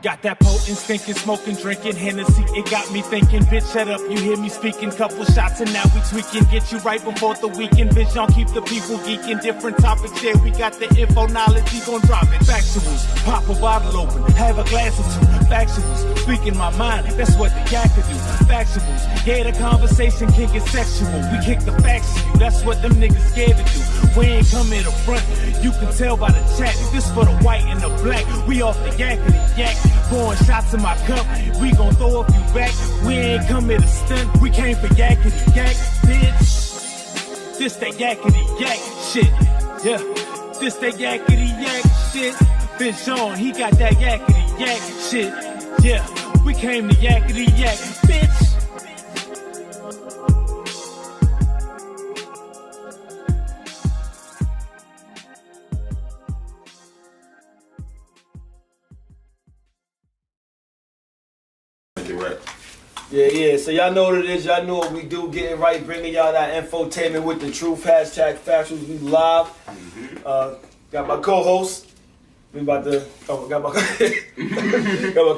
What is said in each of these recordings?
Got that potent, stinking, smoking, drinking Hennessy. It got me thinking, bitch, shut up. You hear me speaking. Couple shots and now we tweaking. Get you right before the weekend, bitch. Y'all keep the people geeking. Different topics, yeah. We got the info, knowledge. We gon' drop it. Factuals, pop a bottle open, have a glass or two. Factuals, speaking my mind. That's what the yak could do. Factuals, yeah, the conversation can get sexual. We kick the facts to you. That's what them niggas scared to do. We ain't come in the front. You can tell by the chat. This for the white and the black. We off the yak of the yak. Pouring shots in my cup, we gon' throw a few back. We ain't come here to stunt, we came for yakety yak, bitch. This that yakety yak shit, yeah. This that yakety yak shit. Bitch on, he got that yakety yak shit, yeah. We came to yakety yak, bitch. Yeah, so y'all know what it is, y'all know what we do, getting right, bringing y'all that infotainment with the truth, hashtag Factuals, we live. Got my co-host, we about to, got my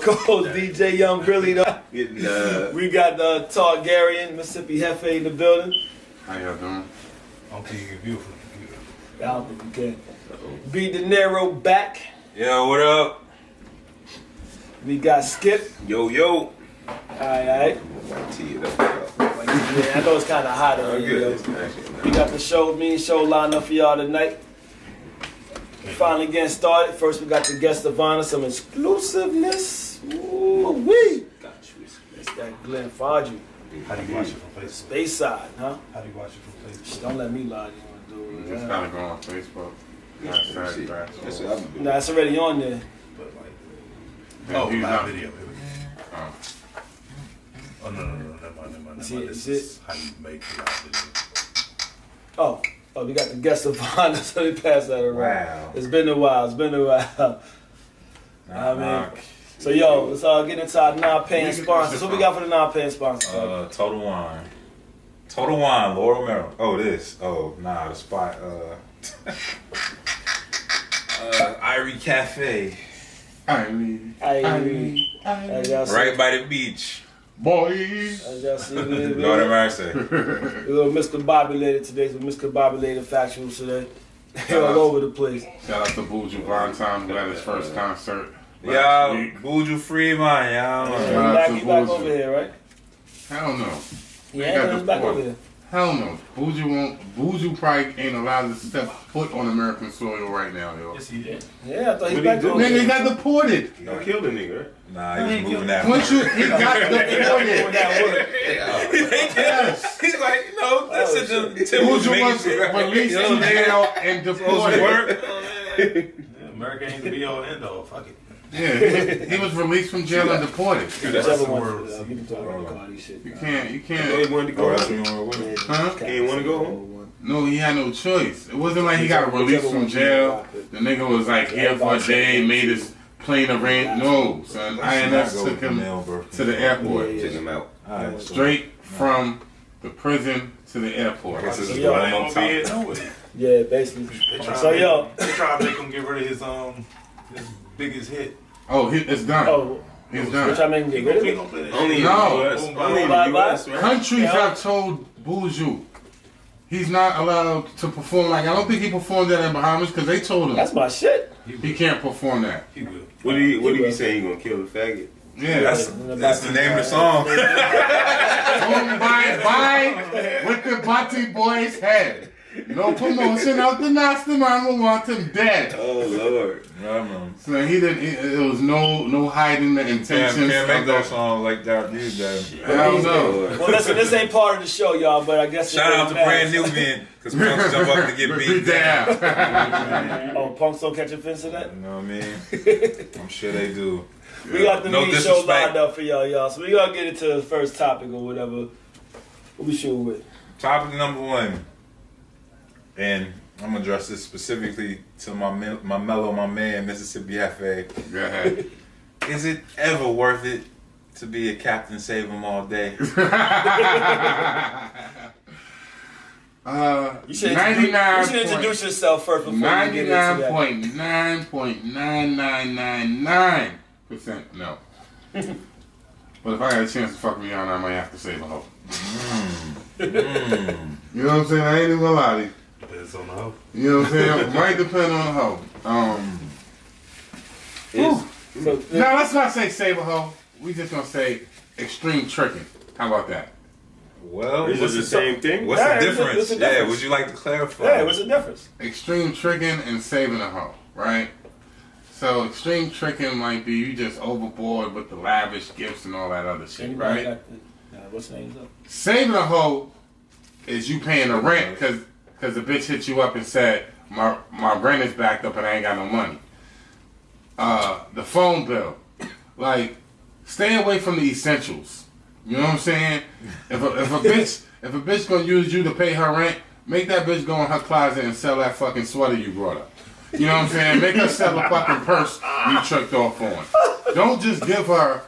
co-host DJ Young Billy though. We got the Targaryen, Mississippi Hefe in the building. How y'all doing? I don't think you can view from the computer. I don't think you can. B De Niro back. Yo, what up? We got Skip. Yo. Alright. Tee it up. Yeah, I know it's kind of hot over here. We got the show, main show lined up for y'all tonight. We finally getting started. First, we got the guest of honor, some exclusiveness. Ooh-wee. It's that Glenn Fodgy. How do you watch it from Facebook? Space side, huh? How do you watch it from Facebook? Don't let me lie. You want to do it? Just kind of go on Facebook. That's what I'm doing. Nah, it's already on there. But like, Yeah, oh, he's live not- video. Oh no, never mind. This is how you make the live video. Oh, we got the guest of honor, so they pass that around. Wow. It's been a while. I mean, so yo, let's get into our non-paying sponsors. What we got for the non-paying sponsors? Total Wine, Laurel Merrill. Oh, this. Oh, nah, the spot. Irie Cafe. Irene. As y'all see- Right by the beach. Boys. As y'all see, Lord have mercy. we're little Mr. Bobby later today, so Mr. Bobby later Factuals today. All over the place. Shout out to Buju Valentine who had his first concert. Y'all, Buju Free, man. Y'all. He's back over here, right? Hell no. Yeah, he's back over here. Hell no. Buju probably ain't allowed to step foot on American soil right now, yo. Yes, he did. Yeah, I thought he's back over Nigga, he here. got deported. You gonna kill the nigga, right? Nah, he was moving that. Once you, he got deported. Yes. He's like, you know, this is the Tim was Buju making was shit. released from jail and deported. Yeah, America ain't the be all end all. Fuck it. Yeah, he was released from jail and deported. Whichever the one. word. You can talk about Cardi shit. You nah. can't. He wanted to go home. Huh? He ain't wanna go home? No, he had no choice. It wasn't like he got released from jail. The nigga was like here for a day, made his plane arrange. No, son. INS took him to the airport. Took him out. Alright, Straight from the prison to the airport. This is Yo, going Ain't on gonna be top. it no way. Yeah, basically. They try So yo, they try to make him get rid of his biggest hit. Oh, it's done. oh, He's which done. I make him get rid of He it? gonna play that Only in shit. the No. US. Only in Bye, the bye. US, right? Countries Yeah. have told Buju he's not allowed to perform. Like I don't think he performed that in Bahamas because they told him That's my shit. he can't perform that. He will. What do you be saying? He gonna kill the faggot? Yeah. That's the name of the song. Boom, bye, with the Bati boy's head. No promotion out the nasty man will want him dead. Oh Lord. Yeah, man. So he didn't. It was no hiding the intentions. Can't make of that that. song like that, dude. Hell no. Well, listen, this ain't part of the show, y'all, but I guess Shout out to Brand New Man, because punks jump up to get beat down. Oh, punks don't catch offense to that? You know what I mean? I'm sure they do. We got the No main show disrespect. lined up for y'all. So we gonna get into the first topic or whatever. What we shooting with? Topic number one, and I'm gonna address this specifically to my man, Mississippi Hefe. Go ahead. Is it ever worth it to be a captain save 'em all day? You should 99 introduce yourself first before you get into that. 99.9.9999% no. But if I had a chance to fuck Rihanna, I might have to save a hoe. You know what I'm saying? I ain't even gonna lie to you. Depends on the hoe. You know what I'm saying? Might depend on the hoe. Now let's not say save a hoe. We just gonna say extreme tricking. How about that? Well, is it the same thing? What's the difference? Yeah, would you like to clarify? Yeah, what's the difference? Extreme tricking and saving a hoe, right? So extreme tricking might be you just overboard with the lavish gifts and all that other shit, right? What's the name? Saving a hoe is you paying the rent because the bitch hit you up and said my rent is backed up and I ain't got no money. The phone bill, like stay away from the essentials. You know what I'm saying? If a bitch gonna use you to pay her rent, make that bitch go in her closet and sell that fucking sweater you brought her. You know what I'm saying? Make her sell the fucking purse you tricked off on. Don't just give her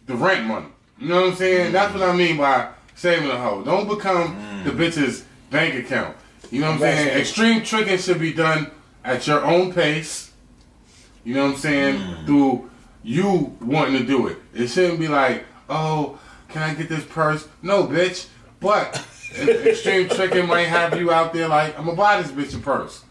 the rent money. You know what I'm saying? That's what I mean by saving a hoe. Don't become the bitch's bank account. You know what I'm saying? Extreme tricking should be done at your own pace. You know what I'm saying? Through you wanting to do it. It shouldn't be like, oh, can I get this purse? No, bitch. But extreme tricking might have you out there like, I'm gonna buy this bitch a purse.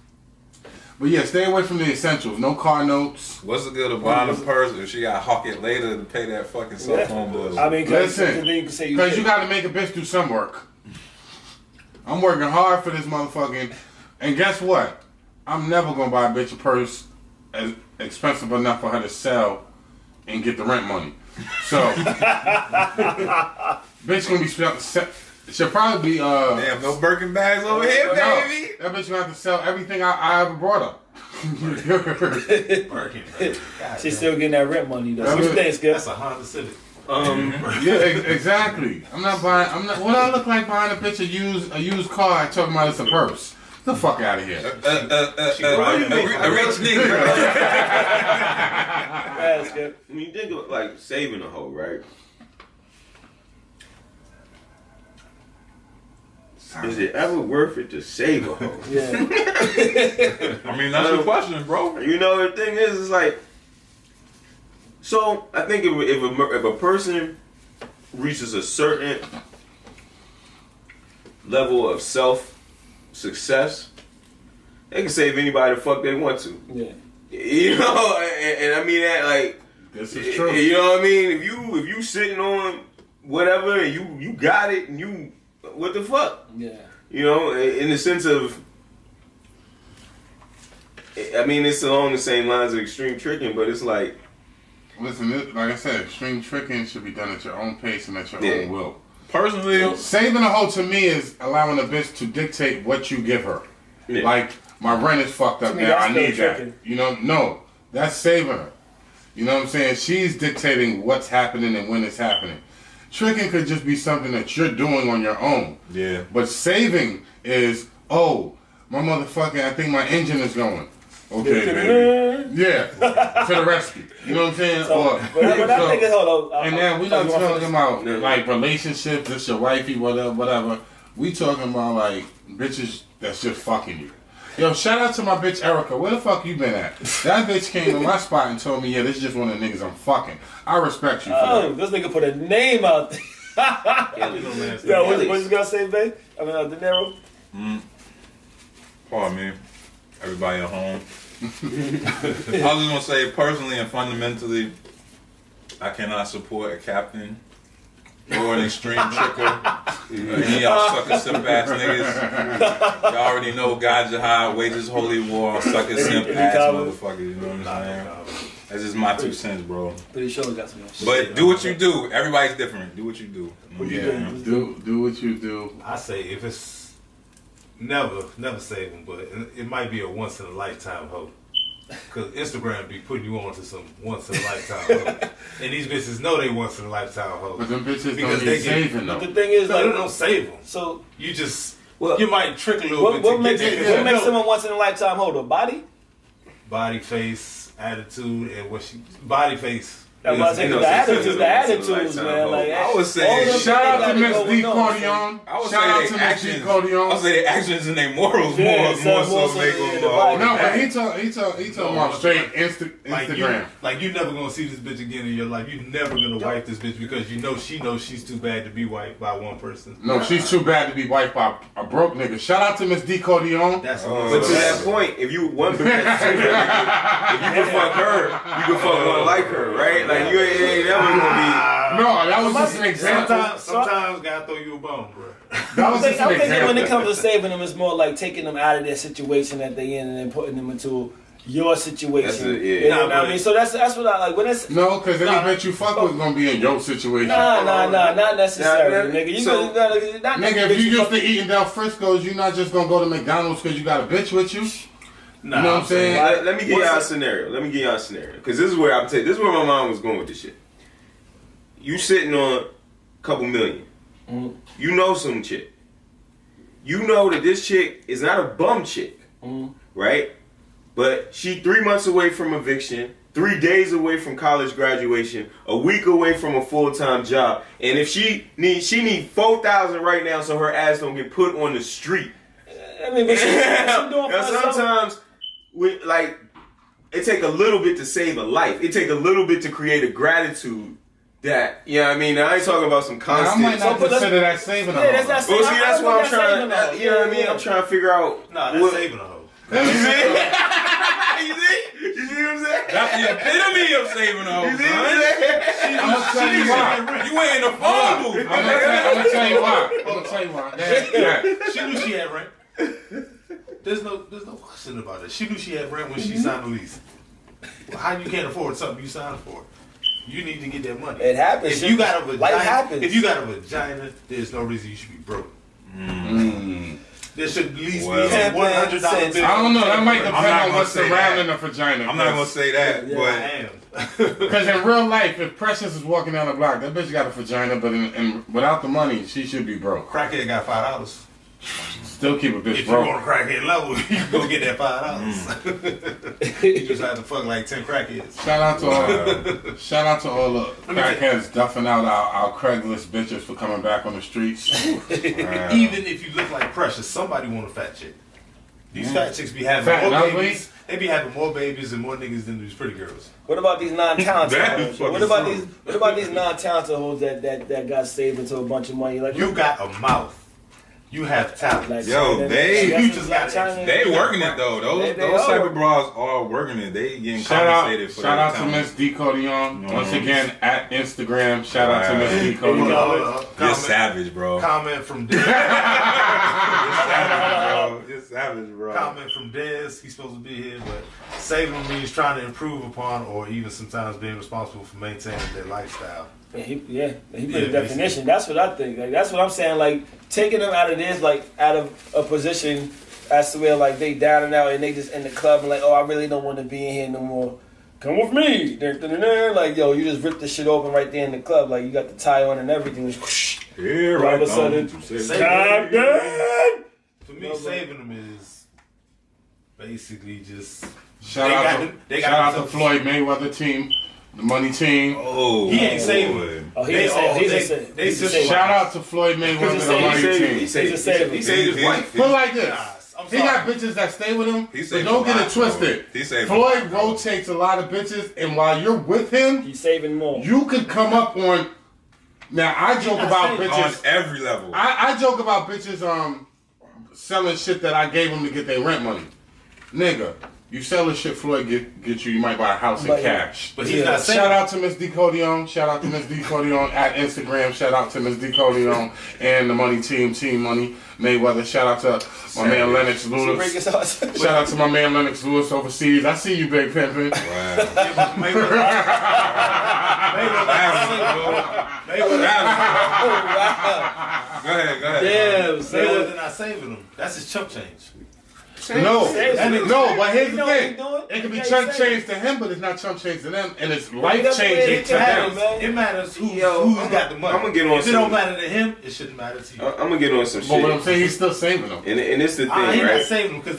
But yeah, stay away from the essentials. No car notes. What's the good of buying a purse if she got to hawk it later to pay that fucking cell phone bill? I mean, listen, because you got to make a bitch do some work. I'm working hard for this motherfucking, and guess what? I'm never gonna buy a bitch a purse as expensive enough for her to sell and get the rent money. So, bitch gonna be she'll probably be damn, no Birkin bags over here, no, baby. that bitch gonna have to sell everything I ever brought up. Birkin, baby. She's still getting that rent money though. What you think, Skip? That's a Honda Civic. Yeah, exactly. I'm not. What I look like buying a bitch a used car and talking about it's a purse. Get the fuck out of here. A rich nigga. When you think of like saving a hoe, right? Is it ever worth it to save a hoe? Yeah. I mean, that's the question, bro. You know, the thing is, it's like, so I think if a person reaches a certain level of self-success, they can save anybody the fuck they want to. Yeah. You know, and I mean that like, This is true. you know what I mean? If you sitting on whatever and you got it and you, what the fuck? Yeah. You know, in the sense of, I mean, it's along the same lines of extreme tricking, but it's like, listen, like I said, extreme tricking should be done at your own pace and at your own will. Personally, saving a hoe to me is allowing a bitch to dictate what you give her. Yeah. Like, my rent is fucked up now, I need that. You know, no, that's saving her. You know what I'm saying? She's dictating what's happening and when it's happening. Tricking could just be something that you're doing on your own. yeah. But saving is, oh, my motherfucking, I think my engine is going. Okay, baby. Yeah, to the rescue. You know what I'm saying? And then we not talking about like relationships, it's your wifey, whatever. We talking about like bitches that's just fucking you. Yo, shout out to my bitch Erica. Where the fuck you been at? That bitch came in my spot and told me, yeah, this is just one of the niggas I'm fucking. I respect you for that. This nigga put a name out there. Yo, what you gonna say, babe? I mean, De Niro? Pardon me. Everybody at home. I was just gonna say, personally and fundamentally, I cannot support a captain or an extreme tricker. Y'all sucker simp ass niggas. Y'all already know God Jihad wages holy war on sucker simp ass motherfuckers. You know what I'm saying? That's just my 2 cents, bro. Pretty sure we got some shit. But do what you do. Everybody's different. Do what you do. Yeah, do what you do. I say if it's never save them, but it might be a once in a lifetime hope. Cause Instagram be putting you on to some once in a lifetime hope, and these bitches know they once in a lifetime hope. But them bitches don't need saving though. The thing is, no, like, they don't save them. So you just you might trick a little bit. What makes someone once in a lifetime hold? A body? Body, face, attitude, and body, face. That's why I say the attitudes, man. Like, I would say, shout out to Miss D. I Cordion. would Shout out say to their Miss D. actions. I Cordion. would say their actions and their morals Yeah, more so make yeah, them. the Bible. No, but he told about straight Instagram. Like you never gonna see this bitch again in your life. You never gonna wife this bitch because she knows she's too bad to be wiped by one person. No, she's too bad to be wiped by a broke nigga. Shout out to Miss D. Cordion. That's But to that point, if you one bitch, if you can fuck her, you can fuck one like her, right? Like you ain't never gonna No, that was just an example. Sometimes gotta throw you a bone, bro. That was just I'm an thinking when it example. comes to saving them, it's more like taking them out of their situation that they in and then putting them into your situation. That's it, yeah. You know what Nah, I mean? So that's what I like. When it's No, because any bitch you fuck with gonna be in your situation. nah, not necessarily, Nah, nigga. You so- gotta, not Nigga, if bitch you used fuck- to eating Del Frisco's, you're not just gonna go to McDonald's because you got a bitch with you. Nah, You know what I'm saying? Let me give y'all a scenario. Because this is where this is where my mom was going with this shit. You sitting on a couple million. Mhm. You know some chick. You know that this chick is not a bum chick, right? But she 3 months away from eviction, 3 days away from college graduation, a week away from a full-time job. And if she need $4,000 right now so her ass don't get put on the street. I mean, but she doing Now, for herself. sometimes it take a little bit to save a life. It take a little bit to create a gratitude that, you know what I mean? Now, I ain't talking about some I constant. might not but consider that saving a Yeah, that's hoe. not Well, see, that's I why I'm think that's saving trying. them. You know what I mean? Yeah. I'm trying to figure out. Nah, that's what- saving a hoe. You see? You see what I'm saying? That's the epitome of saving a hoe, You see what I'm son. saying? I'm gonna tell you why. You ain't in the phone booth. I'm gonna tell you why. Yeah. She knew she had rent. There's no question about it. She knew she had rent when she signed the lease. Well, how you can't afford something you signed for? You need to get that money. It happens. If you got a Life vagina, happens. if you got a vagina, there's no reason you should be broke. There should at least Well, be a $100 bill. I don't know. That might depend I'm not on gonna what's say surrounding that. the vagina. I'm not gonna say that, Yeah, I but am. Because in real life, if Precious is walking down the block, that bitch got a vagina, but without the money, she should be broke. Crackhead got $5. Still keep a bitch If you're on broke. a crackhead level, you can go get that $5. You just have to fuck like 10 crackheads. Shout out to all the crackheads duffing out our Craigslist bitches for coming back on the streets. Even if you look like Precious, somebody want a fat chick. These fat chicks be having Fat more and babies. They be having more babies and more niggas than these pretty girls. What about these non-talented That hoes? is fucking What about these non-talented hoes that got saved into a bunch of money? Like You got a mouth. You have talent. like, Yo, you just got it. they working it though. They Those are. type of bras are working it. They getting Shout compensated for out their to talent. Miss D. Cordion. Mhm. Once again, at Instagram. Shout out to Miss D. You're Cordion. savage, bro. Comment from Dez. You're savage, bro. Comment from Dez. He's supposed to be here, but saving means trying to improve upon or even sometimes being responsible for maintaining their lifestyle. he put the Yeah, definition. That's what I think. Like that's what I'm saying. Like taking them out of this, like out of a position as to where like they down and out and they just in the club and like, oh, I really don't want to be in here no more. Come with me. Like yo, you just rip the shit open right there in the club. Like you got the tie on and everything. Just, Here all I of a come sudden, to say time done. For me, saving them is basically just Shout They out got to them- they got shout out to themselves- Floyd Mayweather team, the money team. Oh, He ain't saving. boy. Oh, They all- he's they- a saver. they He's a just saver. Shout out to Floyd Mayweather, He's a the money saver. team. He saved He's his wife. Put it like this. Nah, I'm He sorry. got bitches that stay with him, He but saved don't a get lot, it twisted. bro. He saved a Floyd lot, bro. rotates a lot of bitches, and while you're with him, He's saving more. you could come up on. Now I joke not about saying- On bitches. every level. I joke about bitches selling shit that I gave them to get their rent money. Nigga, you sell the shit Floyd get you might buy a house in But- cash. But he's Yeah. not saving. Shout out to Miss D. Cordion. Shout out to Miss D. Cordion at Instagram. Shout out to Miss D. Cordion and the money team, Team Money Mayweather. Shout out to my man Lennox So break Lewis. his heart. Shout out to my man Lennox Lewis overseas. I see you, Big Pimpin'. Wow. Go ahead. Damn, Mayweather not saving them. That's his chump change. No, Same. no, but here's You the know thing. what he doing? It can be Yeah, chump he's saying change to him, but it's not chump change to them, and it's That's life the way changing it to happens, them. man. It matters who's Yo, got the money. I'm gonna get on If it don't some. matter to him, it shouldn't matter to you. I'm gonna get on some But what I'm shit. saying, he's still saving them. And it's the thing, He's not right? saving them because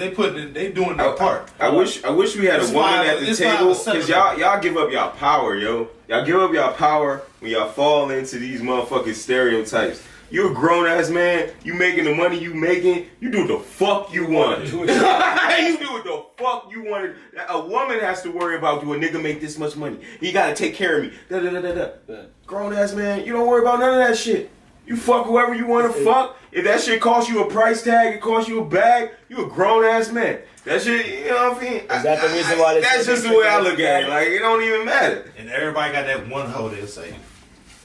they doing their part. I wish we had a It's woman fine, at the it's fine, table but because celebrate. y'all give up y'all power, yo. Y'all give up y'all power when y'all fall into these motherfucking stereotypes. You a grown ass man. You making the money you making. You do what the fuck you want. You do what the fuck you want. A woman has to worry about, do a nigga make this much money? He gotta take care of me. Da, da, da, da, da. Grown ass man, you don't worry about none of that shit. You fuck whoever you want to fuck. If that shit costs you a price tag, it costs you a bag, you a grown ass man. That shit, you know what I mean? Is that the reason why they That's say just they the way I take look at it. Like, it don't even matter. And everybody got that one hoe they'll say.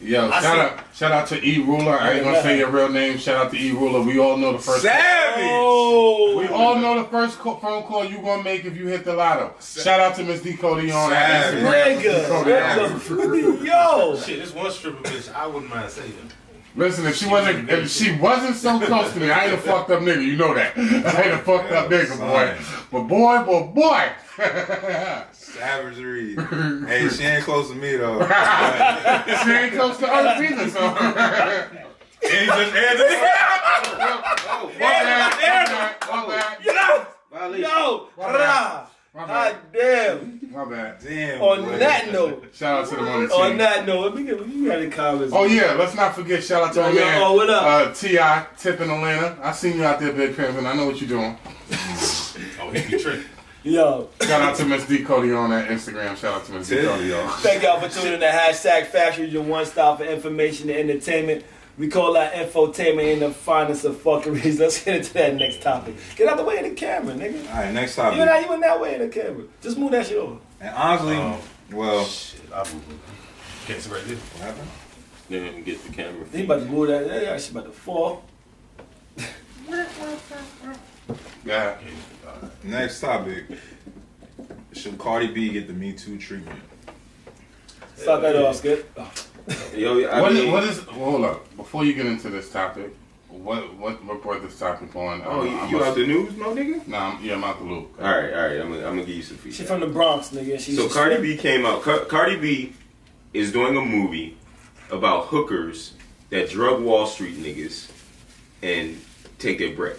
Yo, shout out to E Ruler. I ain't gonna say your real name. Shout out to E Ruler. We all know the first. Savage! Oh, We all know the first phone call you gonna make if you hit the lotto. Shout out to Miss D Cody on Savage. Instagram. nigga. Yo. Shit, this one stripper bitch, I wouldn't mind saying. Listen, if she wasn't so close to me, I ain't a fucked up nigga. You know that. I ain't a fucked up nigga, boy. But boy. Savagery. Hey, she ain't close to me though. She ain't close to Earth either, so. He just had Yo. God damn. My bad. Damn. On boy. that note. Shout out to the money team. On that note, you got any comments? Oh yeah, let's not forget. Shout out to my man. Oh, what up? Ti Tip in Atlanta. I seen you out there, Big Pimpin'. I know what you're doing. Oh, he be tripping. Yo. Shout out to Miss D Cody on that Instagram. Shout out to Miss D Cody, y'all. Thank y'all for tuning in to Factuals, your one stop for information and entertainment. We call that infotainment in the finest of fuckeries. Let's get into that next topic. Get out the way of the camera, nigga. All right, next You topic. in that way of the camera. Just move that shit over. And honestly, well, Shit, I move. Can't see right there. what happened? Then get the camera. He about to move that. That shit about to fall. Yeah. Next topic. Should Cardi B get the Me Too treatment? Stop that off, Skip. Yo, What is? Hold up. Before you get into this topic, what brought this topic on? Oh, you out the news, no nigga? Nah, I'm out the loop. All right. I'm gonna give you some feedback. She from the Bronx, nigga. So Cardi B came out. Cardi B is doing a movie about hookers that drug Wall Street niggas and take their bread.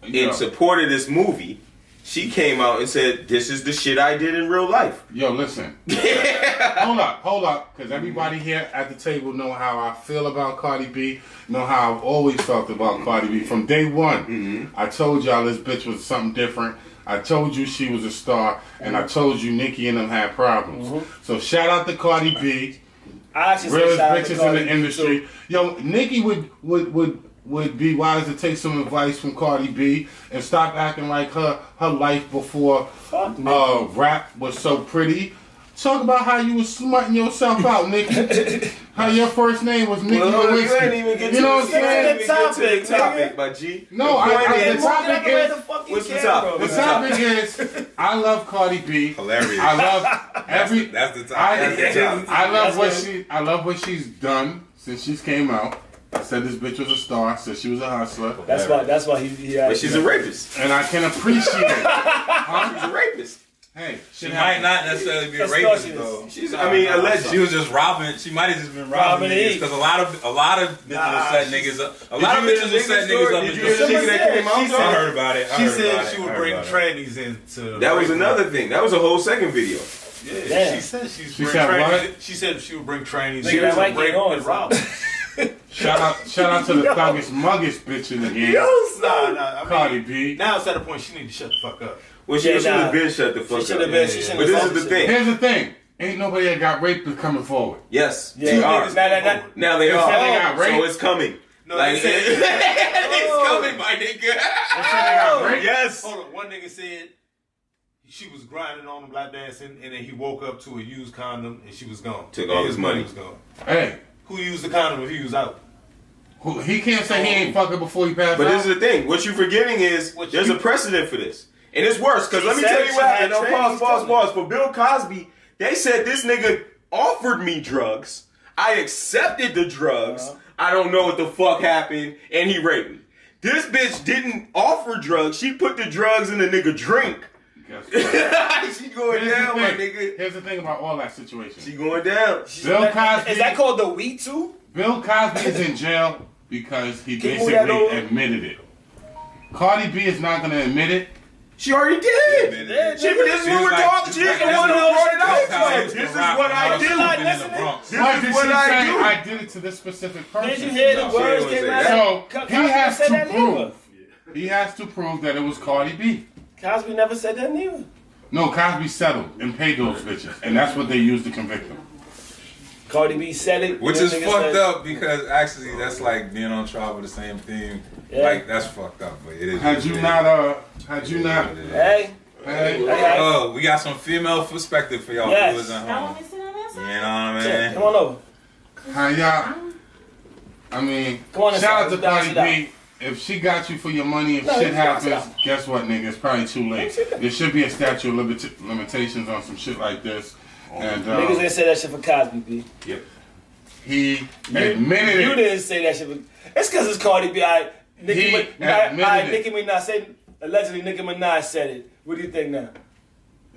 In support of this movie, she came out and said, "This is the shit I did in real life." Yo, listen. Hold up, because everybody here at the table know how I feel about Cardi B, know how I've always felt about Cardi B. From day one, I told y'all this bitch was something different. I told you she was a star, and I told you Nicki and them had problems. So shout out to Cardi B, I actually realest shout out to bitches Cardi in the B, industry. Yo, Nicki would be wise to take some advice from Cardi B and stop acting like her life before rap was so pretty. Talk about how you was smutting yourself out, Nicki. How your first name was Nicki Lewinsky. You ain't even get You know what I'm saying? the topic, my G. No, the topic is, What's the topic? the topic is, I love Cardi B. Hilarious. I love every. That's the topic. That's the topic. I love what she's done since she came out. I said this bitch was a star. Said she was a hustler. That's why he But she's a rapist. And I can appreciate it. She's a rapist. Hey, She might not necessarily be a That's rapist cautious. though. She's, I mean, alleged. She was just robbing. She might have just been robbing Robbing niggas Eve. because a lot of bitches will set niggas up. A lot of you hear bitches the will set nigga niggas story? up. Did and you hear just- the nigga that came out? She I said- heard about it. She said she would bring trannies into. That was another thing. That was a whole second video. Yeah, Damn. she said she's She bring said trannies. what? She said she would bring trannies. Nigga, She that would mic bring ain't on, and rob. Shout out to the thuggest muggest bitch in the game. Nah. I mean, Cardi B. now it's at a point she need to shut the fuck up. Well, she Yeah, should have nah. been shut the fuck She up. should have been. She should But have. this is the thing. Here's the thing. Ain't nobody that got raped is coming forward. Yes, Yeah. they are. Now they They are. said they got So raped. it's coming. No, Like, they said. it's coming, my nigga. They said they got raped. Yes. Hold on. One nigga said she was grinding on him, lap dancing, and then he woke up to a used condom and she was gone. Took And all his money. was gone. Hey, Who used the condom if he was out? he can't say he ain't fucking before he passed But out. this is the thing. What you're forgetting is What there's you- a precedent for this. And it's worse, because She let me said tell you she what happened. had No, training pause. For Bill Cosby, they said this nigga offered me drugs. I accepted the drugs. I don't know what the fuck happened, and he raped me. This bitch didn't offer drugs. She put the drugs in the nigga drink. She going down, my nigga. Here's the thing about all that situation. She going down. Bill Cosby. Is that called the We Too? Bill Cosby is in jail because he basically admitted it. Cardi B is not going to admit it. She already did. This is what we're talking. She's the one who brought it out. This is what I did. This is what I do. I did it to this specific person. Did you hear the words came out? So he has to prove. He has to prove that it was Cardi B. Cosby never said that neither. No, Cosby settled and paid those bitches, and that's what they used to convict him. Cardi B said it. Which is fucked up because actually that's like being on trial for the same thing. Yeah. Like that's fucked up, but it is. Had you not, Hey. Oh, we got some female perspective for y'all viewers at home. You know what I mean? Come on over. how y'all? I mean, Come on shout out to Cardi B. If she got you for your money, if shit happens, guess what, nigga? It's probably too late. There should be a statute of limitations on some shit like this. And Niggas didn't say that shit for Cosby, B. Yep. He admitted it. You didn't say that shit for... It's because it's Cardi B. Nicki Minaj said... Allegedly, Nicki Minaj said it. What do you think now?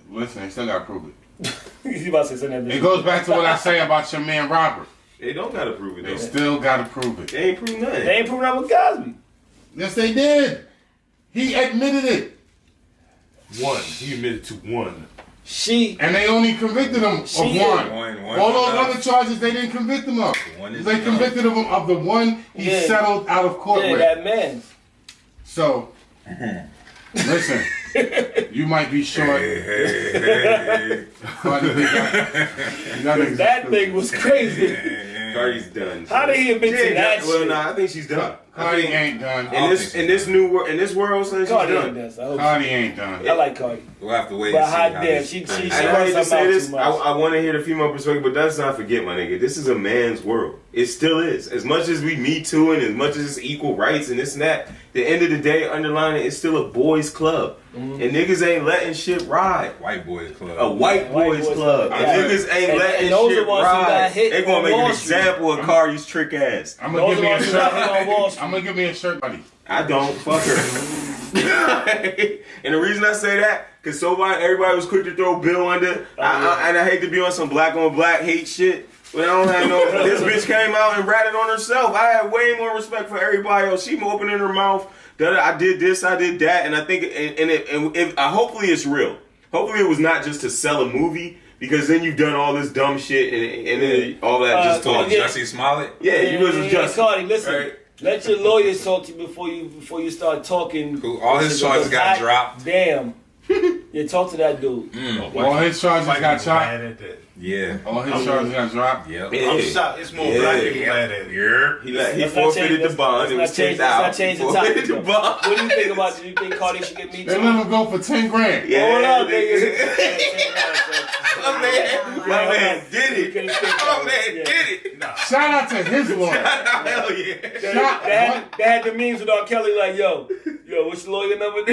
Listen, they still gotta prove it. You about to say something? It goes back to what I say about your man Robert. They don't gotta prove it. They still gotta prove it. They ain't proved nothing. They ain't proving that with Cosby. Yes, they did. He admitted it. One. He admitted to one. And they only convicted him of one. All those other charges they didn't convict him of. They convicted him of the one he settled out of court with. Yeah, that man. So, listen, you might be short. That thing was crazy. Cardi's done. How did he admit to that shit? Well, nah, I think she's done. Cardi ain't done. In this new world, she's Cardi done. ain't done. Cardi ain't done. I like Cardi. We'll have to wait But and see. hot damn, she I hate to say this. too much. I want to hear the female perspective, but let's not forget, my nigga. This is a man's world. It still is. As much as we Me Too and as much as it's equal rights and this and that, the end of the day, underlying it, it's still a boys' club. And niggas ain't letting shit ride. White boys club. A white boys club. And niggas ain't letting those shit the ones who got ride. hit They gonna on make an Wall Street. example of Cardi's trick ass. I'm gonna give me a Those are the ones who got hit on Wall shirt. Street. I'm gonna give me a shirt, buddy. I don't fuck her. And the reason I say that, because everybody was quick to throw Bill under. And I hate to be on some black on black hate shit. But I don't have no. This bitch came out and ratted on herself. I have way more respect for everybody else. She opening her mouth. I did this, I did that, and I think, hopefully it's real. Hopefully it was not just to sell a movie, because then you've done all this dumb shit and then all that just talk. Jussie Smollett? Yeah, you wasn't just Cardi, listen. Right? Let your lawyers talk to you before you start talking. All his charges got dropped. Damn. Yeah, talk to that dude. All his charges got chopped. Yeah. All his charges got dropped. Yep. I'm shocked. It's more black people mad at it. He forfeited the bond. It was $10,000. Let's not change the topic. The bond. What do you think about it? Do you think Cardi should get Me Too? They let him go for 10 grand. Yeah, Hold up, nigga. My man did it. My man did it. Shout out to his lawyer. Hell yeah. They had the memes with R. Kelly like, yo, what's your lawyer number? My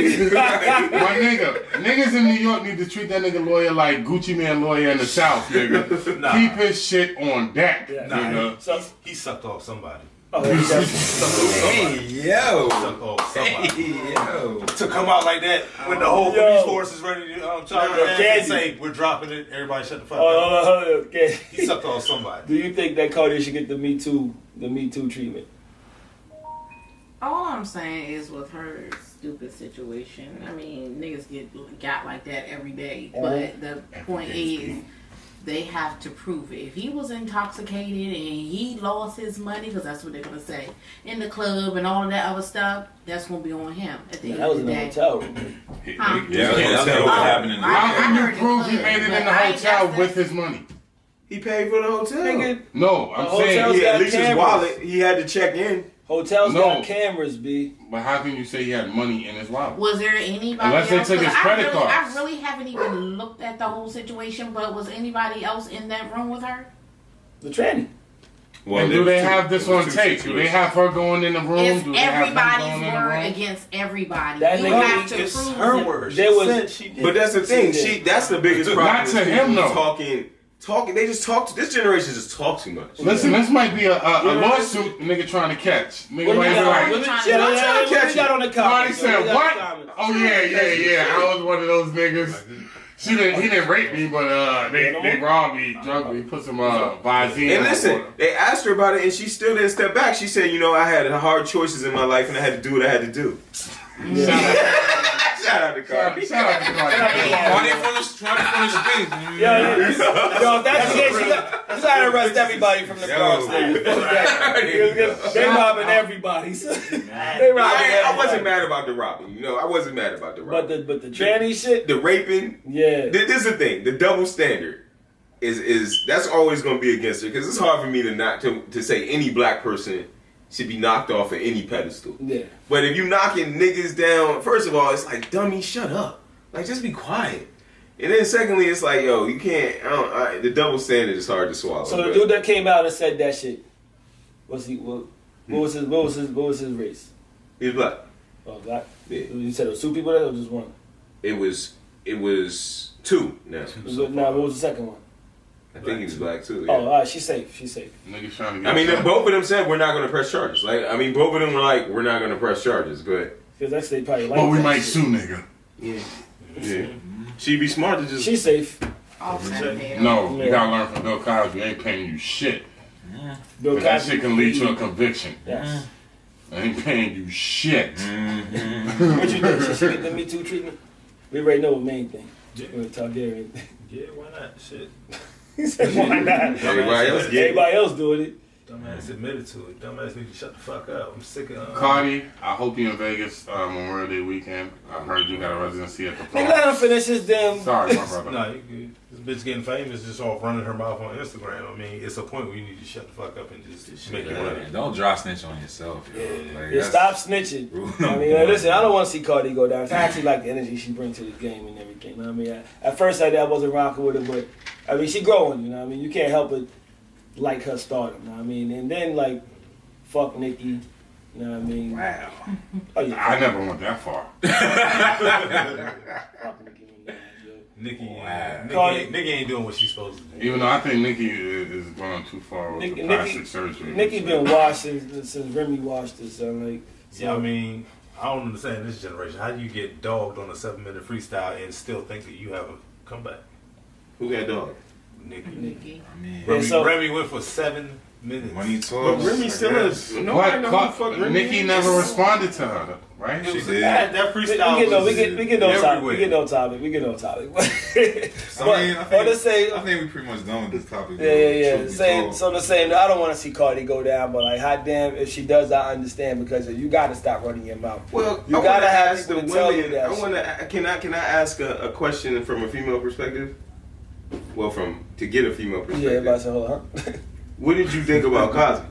nigga, niggas in New York need to treat that nigga lawyer like Gucci Man lawyer in the South, nigga. Nah. Keep his shit on deck, Nah, nigga. So, he sucked off somebody. Hey, yo. Sucked off somebody. Hey, yo. To come out like that when the whole police force is ready to Candy. say we're dropping it, everybody shut the fuck up. okay. He sucked off somebody. Do you think that Cardi should get the Me Too treatment? All I'm saying is with her stupid situation, I mean, niggas got like that every day. But the point is, they have to prove it. If he was intoxicated and he lost his money, because that's what they're going to say, in the club and all of that other stuff, that's going to be on him at the end That was of in the the day. hotel room. Huh? Yeah, that's what happened in the How can heard you it prove he good, made it in but the I ain't hotel got with that. his money? He paid for the hotel. Nigga, No, I'm saying, hotels got At least his cameras. wallet, he had to check in. Hotels No. got cameras, B. but how can you say he had money in his wallet? Was there anybody Unless they else? took his 'Cause credit I cards. really haven't even looked at the whole situation, but was anybody else in that room with her? The tranny. Well, And do they have it was this on two tape? Do they situations. have her going in the room? It's Do they have him everybody's going in the word room? against everybody. That You nigga- have to It's prove her it. word. There was- She said she did. But that's the thing. She did. That's the biggest problem. Not to is him, people though. Talking talking. They just talk. This generation just talk too much. Listen, this might be a lawsuit nigga trying to catch. Nigga might be like, Shit, I'm trying to catch you. got on the Cardi comments. said, We got what? the comments. Oh, yeah. I was one of those niggas. He didn't rape me, but they robbed me, drugged me, put some Visine. And listen, they asked her about it, and she still didn't step back. She said, I had hard choices in my life, and I had to do what I had to do. Shout out to Cardi. Shout out to Cardi. Cardi from the streets. Yo, if that's the case, you gotta arrest everybody from the Bronx. They robbing everybody. They robbing I wasn't everybody. mad about the robbing. I wasn't mad about the robbing. But the tranny shit, The raping. yeah. This is the thing. The double standard is that's always going to be against her because it's hard for me to say any black person should be knocked off of any pedestal. Yeah. But if you knocking niggas down, first of all, it's like, dummy, shut up. Like, just be quiet. And then secondly, it's like, yo, you can't. The double standard is hard to swallow. So the dude that came out and said that shit, what was his race? He was black. Oh, black. Yeah. You said it was two people there or just one? It was two now. Nah, what was the second one? I think he was black too. Yeah. Oh, all right, she's safe. Niggas trying to get I mean, both of them said we're not going to press charges. Like, I mean, both of them were like, we're not going to press charges. But Because that's they probably like. But we that might shit. sue, nigga. yeah, she'd be smart to just. She's safe. No, you gotta learn from Bill Cosby. Ain't paying you shit. Bill But that Cosby. shit can lead to a conviction. Yes. I ain't paying you shit. What you think? Should she get the Me Too treatment? We already know the main thing. Yeah. We're Targaryen. Yeah, why not? Shit. He said, why not? Everybody else get it. Everybody else doing it. Dumbass admitted to it. Dumbass need to shut the fuck up. I'm sick of Cardi, I hope you in Vegas Memorial Day weekend. I heard you got a residency at the Nigga, let him finish his damn. Sorry, my brother. No, you good. This bitch getting famous just off running her mouth on Instagram. I mean, it's a point where you need to shut the fuck up and just make it money. Don't drop snitch on yourself. Yo. Like, Yeah, stop snitching. I mean, listen, I don't want to see Cardi go down. I actually like the energy she brings to the game and everything. You know what I mean? At first I wasn't rocking with her, but I mean, she growing. You know what I mean? You can't help but like her stardom. You know what I mean? And then like, fuck Nicki. You know what I mean? Wow. Oh, yeah, I never went that far. fuck Nicki Minaj, yo. Nicki ain't doing what she's supposed to do. Even though I think Nicki is going too far with the plastic surgery. Nicki been washed since Remy washed her, so like. So, Yeah, I mean, I don't understand this generation. How do you get dogged on a 7-minute freestyle and still think that you have a comeback? Who got dog? Nicki. I mean, Yeah, so- Remy went for 7 minutes. when he But talks, Remy still is. Nobody know who the fuck Remy Nicki is. never responded to her, right? she did. That freestyle we get no topic. everywhere. We get no topic. We get no topic. So, I mean, I think, let's say, I think we pretty much done with this topic. yeah. Truth be Saying told. so the same. I don't want to see Cardi go down, but like, hot damn, if she does, I understand because you got to stop running your mouth. Well, You I gotta wanna have ask the people to tell you women. that I want to. Can I ask a question from a female perspective? Well, to get a female Yeah, perspective. everybody say, hold on. What did you think about Cosby?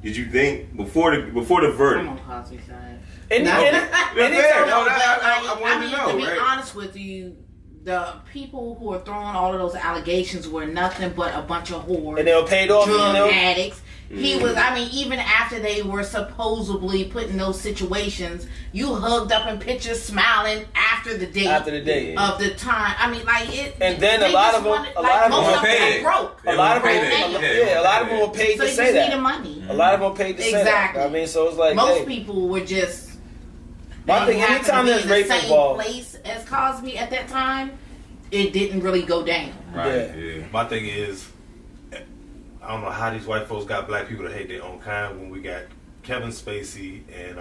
Did you think before the I'm verdict? on Cosby's side. And No. and- Fair. No, I I wanted mean, to know, to be right? honest with you, the people who are throwing all of those allegations were nothing but a bunch of whores, and they were paid off. drug You know? addicts. He was, I mean, even after they were supposedly put in those situations, you hugged up in pictures smiling after the date. After the date. Of the time. I mean, like, it. And then they a lot just of them- wanted- a like, lot of most them of them paid. got broke. A lot of them, Yeah, a lot of them were paid So to you say just that. needed money. A lot of them were paid to say that. Exactly. I mean, so it's like, Most hey, people were just. My they thing, happened anytime to be there's in the rape same involved- place as Cosby at that time, it didn't really go down. Right. Yeah. Yeah. My thing is, I don't know how these white folks got black people to hate their own kind when we got Kevin Spacey and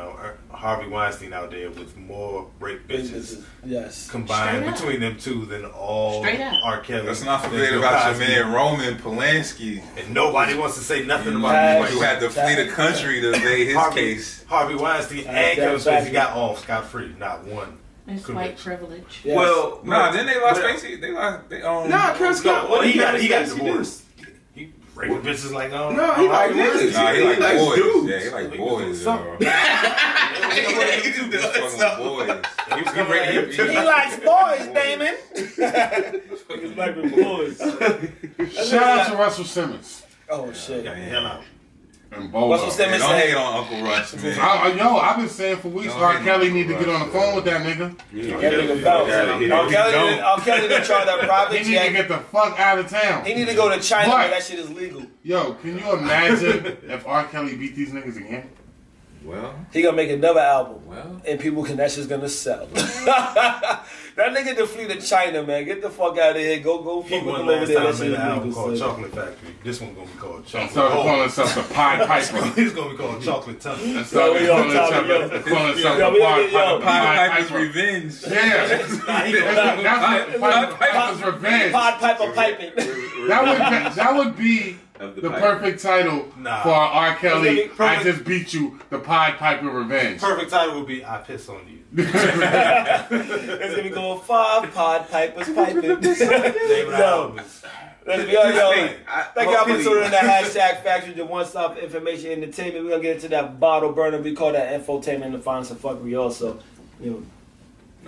Harvey Weinstein out there with more rape bitches yes. combined Straight up. between them two than all Straight up. R. Kelly. Let's not than forget Bill about Cosby. your man Roman Polanski. And nobody wants to say nothing You about these who white had to flee the country to lay his case. Harvey Weinstein and That's Kevin fact. Spacey got off scot-free. Not one. It's conviction. white privilege. Yes. Well, Nah, then they lost but- Spacey. They lost. They Nah, Chris No, got. well, he got Spacey divorced. He raping bitches like, oh, No, he like niggas. Nah, he like likes boys. dudes. Yeah, he like boys. Something. Yo. He fucking boys. He likes boys, Damon. Niggas like with boys. Shout out to Russell Simmons. Oh shit. Got the hell out. and Bolo. What's Simmons Don't hate saying? on Uncle Rush, man. I've been saying for weeks, Don't R. hate Kelly on need to Uncle get on the Rush, phone with that nigga. That nigga bounce. R. Kelly done tried that private He need to jet. get the fuck out of town. He need to go to China What? where that shit is legal. Yo, can you imagine if R. Kelly beat these niggas again? Well, He gonna make another album. well. And people can, that shit's gonna sell. That nigga to flee to China, man. Get the fuck out of here. Go He fuck with won him over last there. time That shit made is an album legal. called son. Chocolate Factory. This one gonna be called And Chocolate. started calling himself the Pied Piper. It's gonna be called Chocolate Tongue. And Yo, started we calling on top of himself yo. calling himself Yo, the we Pied on- yo, Piper. Pied Piper's Revenge. Yeah. That's Pied Piper's Revenge. Pod Piper piping. That would be Of the pipe. perfect title Nah. for R. It's gonna Kelly. be I perfect. just beat you, the Pied Piper Revenge. Perfect title would be I Piss on You. It's gonna be going 5 Pod Pipers piping. Name of the album is Let's be on, yo. Hey, Thank y'all for hopefully- tuning in to hashtag Factuals, the one-stop information entertainment. We're gonna get into that bottle burner. We call that infotainment to find some fuckery also. You know,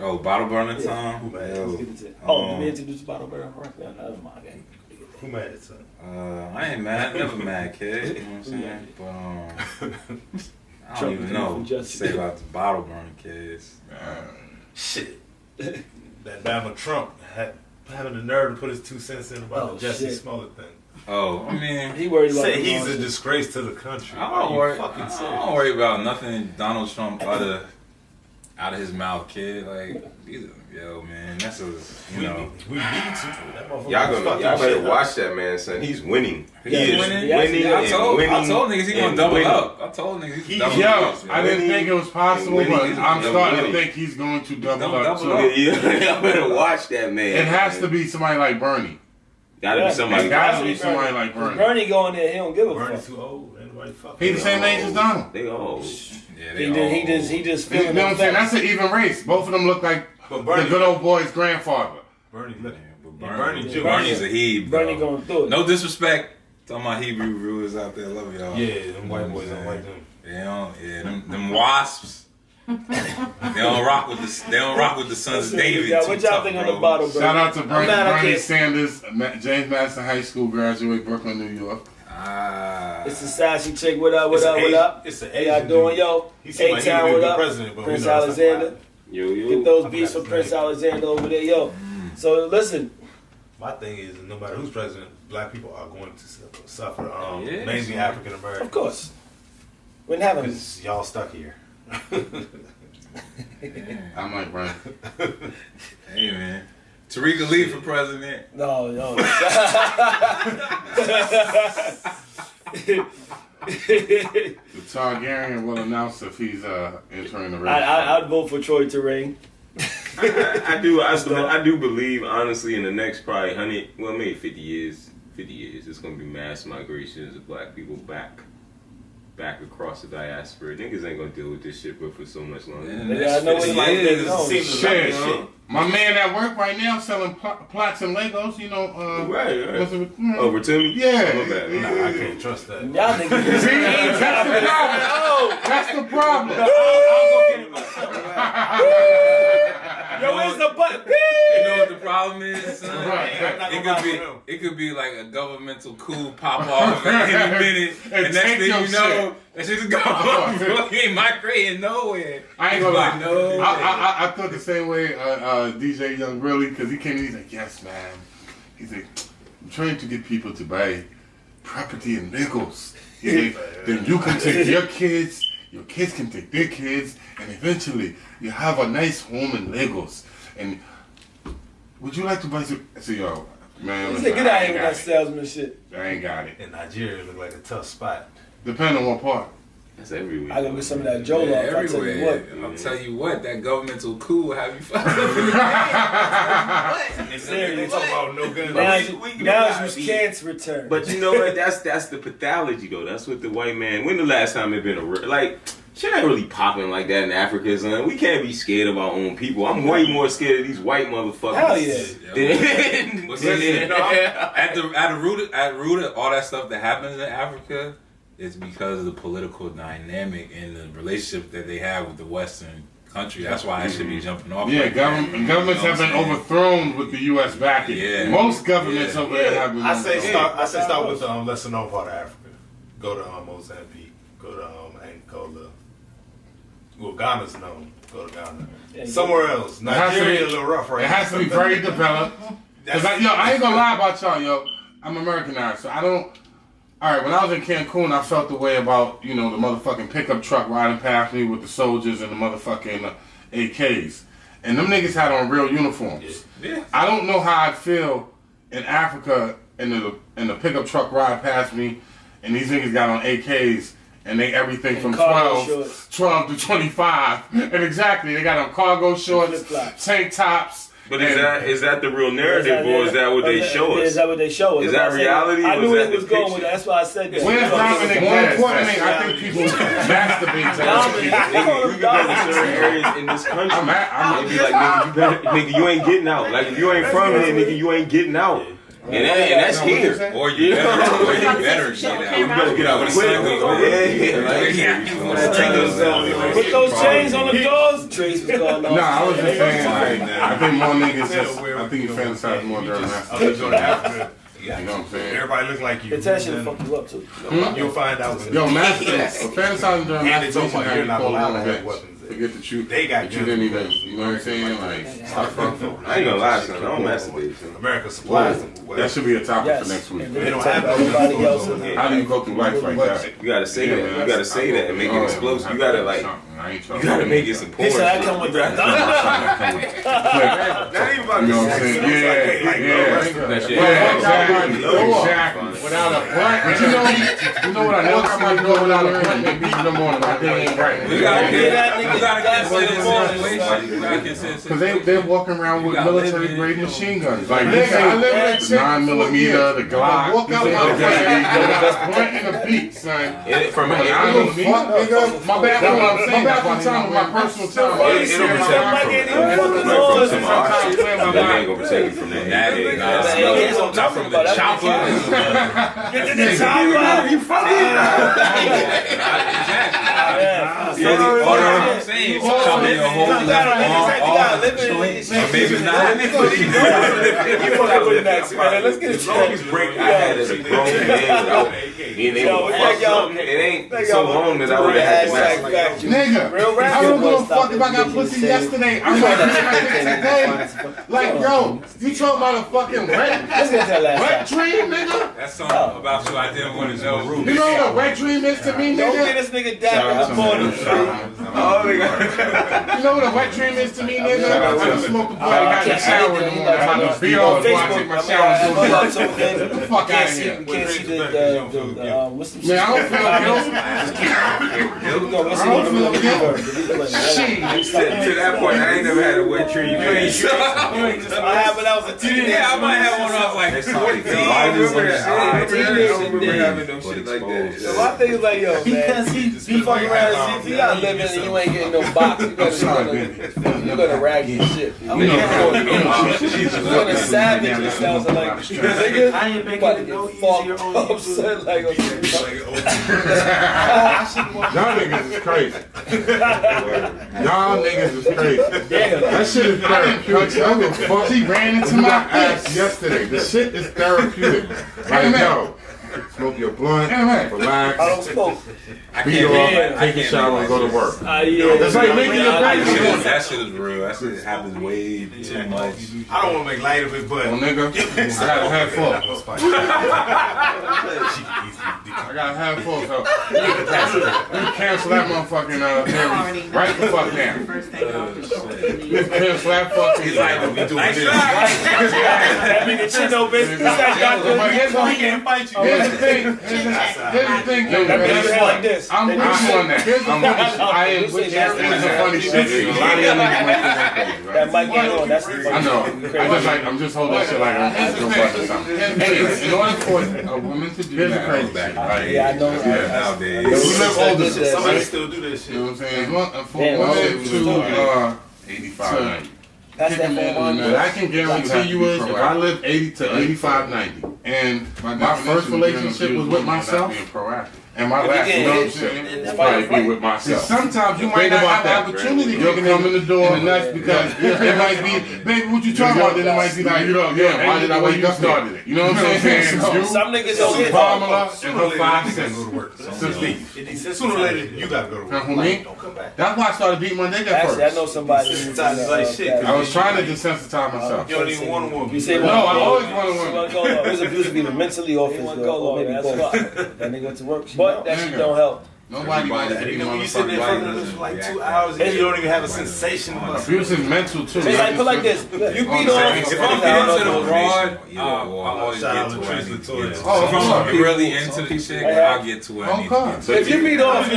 Oh, bottle burner Yeah. time? let's Yo, get into it. Oh, did we um, introduce the bottle burner? Yeah, that was my game. Who mad at son? I ain't mad, never mad, kid. You know what I'm saying? But I don't even know what to say about the bottle burner kids. Shit. That Bama Trump having the nerve to put his 2 cents in about Oh, the Jesse shit. Smollett thing. Oh, I mean, He worried about Say the he's wrong a shit. disgrace to the country. I Are don't you worry. fucking I serious? don't worry about nothing Donald Trump out of his mouth, kid. Like, yo, man, that's a We need to. That motherfucker Y'all was fucking better shit. watch that man, son. He's winning. He Yeah, is winning? winning. Yeah, I told niggas he gonna and double winning. up. I told niggas he's double Yo, up. I didn't think it was possible, Winning, but he's I'm double starting to winning. think he's going to double Double up up. too. Y'all better watch that man. It has to be somebody like Bernie. Gotta Yeah. be somebody. It gotta be somebody like Bernie. Bernie going there, he don't give a Bernie's fuck. too old. Anybody fucking. He's the same age as Donald. They all. Yeah, He just You know feeling what I'm saying? himself. That's an even race. Both of them look like But the Bernie, good old boy's grandfather. Bernie, look. Bernie, Bernie Jew. Bernie's a Hebrew. Bernie going through it. No disrespect to all my Hebrew rulers out there. Love y'all. Yeah, them white boys don't like them. Them wasps. They don't rock with the sons of David. Yeah, too what y'all tough, think on bro. the bottle, bro? Shout out to I'm mad I Bernie can't- Sanders, James Madison High School graduate, Brooklyn, New York. Ah, It's a sassy chick. What up? What It's up? an What Asian- up? It's an How y'all Asian doing, dude. yo? He seemed like he A-Town, would be what a good up? president, but Prince we know that's not Alexander. Yo. Get those I beats forgot for his Prince name. Alexander over there, yo. So listen, My thing is, no matter who's president, black people are going to suffer. Yeah, mainly sure. African of Americans. course, wouldn't have him. Because y'all stuck here. I'm like Bernie. hey man, Tariq Lee for president. No, no. The Targaryen will announce if he's entering the race. I'd vote for Troy Terrain. I do believe, honestly, in the next probably 100, well, maybe 50 years, it's gonna be mass migrations of black people back across the diaspora. Niggas ain't gonna deal with this shit for so much longer. And Nigga, I know that's it's 50 like years. that. No, Shit. Shit. My man at work right now selling plots and Legos, you know. Right. what's it- Over to me? Yeah. My bad. Nah, I can't trust that. y'all niggas. See, that's the problem. That's the problem. Yo, where's the button? You know what the problem is? Son? Right. It could be like a governmental coup pop off in a minute, and next take thing your you know, that shit's gone. Bro. You ain't migrating nowhere. I ain't gonna lie. No. I thought the same way DJ Young really, because he came in, he's like, yes, man. He's like, I'm trying to get people to buy property in Legos. He's like, then you can take your kids can take their kids, and eventually you have a nice home in Legos. And would you like to buy some? I said, yo, man, He listen, said, get out I here ain't with got that it. salesman shit. I ain't got it. And Nigeria look like a tough spot. Depending on what part. That's everywhere. I gotta get some of that Jolo. Yeah, I'll tell you everywhere. what. I'll tell you what, that governmental coup will have you fucked up in the They talk about no guns. Now you can't return. But you know what? That's the pathology, though. That's what the white man. When the last time it been like shit ain't really popping like that in Africa, son. We can't be scared of our own people. I'm way more scared of these white motherfuckers. Hell yeah. But see, at the root of all that stuff that happens in Africa is because of the political dynamic and the relationship that they have with the Western country. That's why I should be jumping off. Yeah, like that. governments You know have what been I'm saying? overthrown with the U.S. backing. Yeah. Most governments Yeah. over there have been I say overthrown. start with the lesser known part of Africa. go to Mozambique, go to Angola. Well, Ghana's known. Go to Ghana. Somewhere else. Nigeria a little rough right It has to be very developed. Cause I ain't gonna lie about y'all, yo. I'm Americanized, so I don't. All right, when I was in Cancun, I felt the way about, the motherfucking pickup truck riding past me with the soldiers and the motherfucking AKs. And them niggas had on real uniforms. Yeah. I don't know how I'd feel in Africa and the pickup truck ride past me and these niggas got on AKs and they everything from 12 to 25. And exactly, they got on cargo shorts, tank tops. But is that the real narrative, or is that what they show us? Is that what they show us? Is that reality? I knew or where is he that was going with depiction? that. That's why I said that. Where's Dominic? More importantly, I think people masturbate to Nigga, you can go to certain areas in this country. I'm They be like, nigga, you ain't getting out. Like, if you ain't from here, nigga, you ain't getting out. And that's here. Or you better get out. You better get out with a Put those chains on the doors. Trace was going on. Nah, I was just saying, like, I think more niggas I think you fantasize more during masturbation. You know what I'm saying? Everybody look like you. It's actually fuck you up too. You'll find out. Yo, fantasizing during And it's masturbation over, had you're you not cold allowed on to have bitch. weapons. Forget that you, They got that you didn't even, guns. you know what I'm saying? Like, stop fucking. I ain't gonna lie, son. I don't masturbate, son. America supplies them. That should be a topic Yes. for next week. They don't have Everybody else in How do you go through life like that? You gotta say that. You gotta say that and make it explosive. You gotta like, you gotta make it some porn. He said I come with that. Not even about You know what I'm the saying? sex. Yeah, exactly. Without a blunt, but you know what I know? Somebody go without a blunt, they beat in the morning. My thing ain't right. Because they're walking around with military grade machine guns. Like, the 9mm, the Glock. Walk out with blunt and a beat, son. From I don't give a fuck, nigga. My bad for what I'm saying. That's my time, my personal time. It'll protect you from some hard shit. That ain't gonna protect you from that. Not from the chopper. Get to the chopper. You fucking. All I'm saying is something a whole left arm, maybe not. Let's get As long as break I had as a grown man without being able to fuck something, it ain't so long that I would have had to masturbate. Nigga, I don't give a fuck if I got pussy yesterday. I'm gonna get my dick today. Like, yo, you talking about a fucking wet dream, nigga? That's something about you I didn't want to know. You know what a wet dream is to me, Don't get nigga? this nigga dap in the morning. You know what a wet dream is to me, nigga? I just smoke a blunt and got in the shower in the morning. I'm about to beat off before I take my shower and go to work. Get the fuck out of here. You can't see the what's the Man, I don't feel To that point, I ain't never had a wet dream. You ain't sure. I had when I was a teenager. Yeah, I might have one when I was like 14. I remember that. I don't remember Shit, having no shit like that. So my thing is like, yo, man, he fucking around and see if you gotta live in and you ain't getting no box. You gotta rag your shit. You're gonna savage yourself like niggas. I ain't making About to it get no easier fucked on you. up, son. Like, Y'all niggas is crazy. Y'all niggas is crazy. That shit is therapeutic. She ran into my ass yesterday. The shit is therapeutic. Like, yo, smoke your blunt, relax, I don't smoke. beat off, take a shower, and go to work. Yeah. That's like making your bed. That shit is real. That shit happens way too much. I don't want to make light of it, but Oh, nigga, I got a head full. I got a head full, so you cancel that motherfucking theory right the fuck now. First thing off the show. You cancel that fucking like, we doing this. That nigga shit no business. But here's the thing. Fight you. Here's the thing. Here's the thing, yo, That man. nigga like this. I'm with you on that. Here's the funny shit. I am with you. Here's the funny shit. A lot of y'all niggas might think I'm crazy, right? That might get on. That's the I know. I'm just holding that shit like I'm Joe Budden or something. Anyway, in order for a woman to do that, crazy shit, right? Yeah, I know. Nowadays. We live older, Somebody right? still do this shit. You know what I'm saying? For Damn, women why to 85. That's that Man, I can guarantee you is if I live 80 to 85, 90, and my first relationship was with myself, and my last relationship probably be with myself. Sometimes you might not have the opportunity to come in the door and that's because it might be, baby, what you talking about? Then it might be like, yeah, why did I wake up started it? You know what I'm saying? Some niggas don't get Pamela and her 5 go cents. to work. Sooner or later, you gotta go to work. For me, that's why I started beating my nigga first. Actually, I know somebody. I was trying to desensitize myself. You don't even want a woman. You say No, I always want a woman. It was abusive either mentally or physically. Or maybe both. That nigga went to work, but that shit don't help. Nobody wants to be You sit there in front of them for like 2 hours and you don't even have a sensation. Abuse is mental too. It's like, put like this. You beat on. If I'm into the broad, I'll always get to where I need to get. If I'm really into the chick, I'll get to where I need to get to. If you beat off, you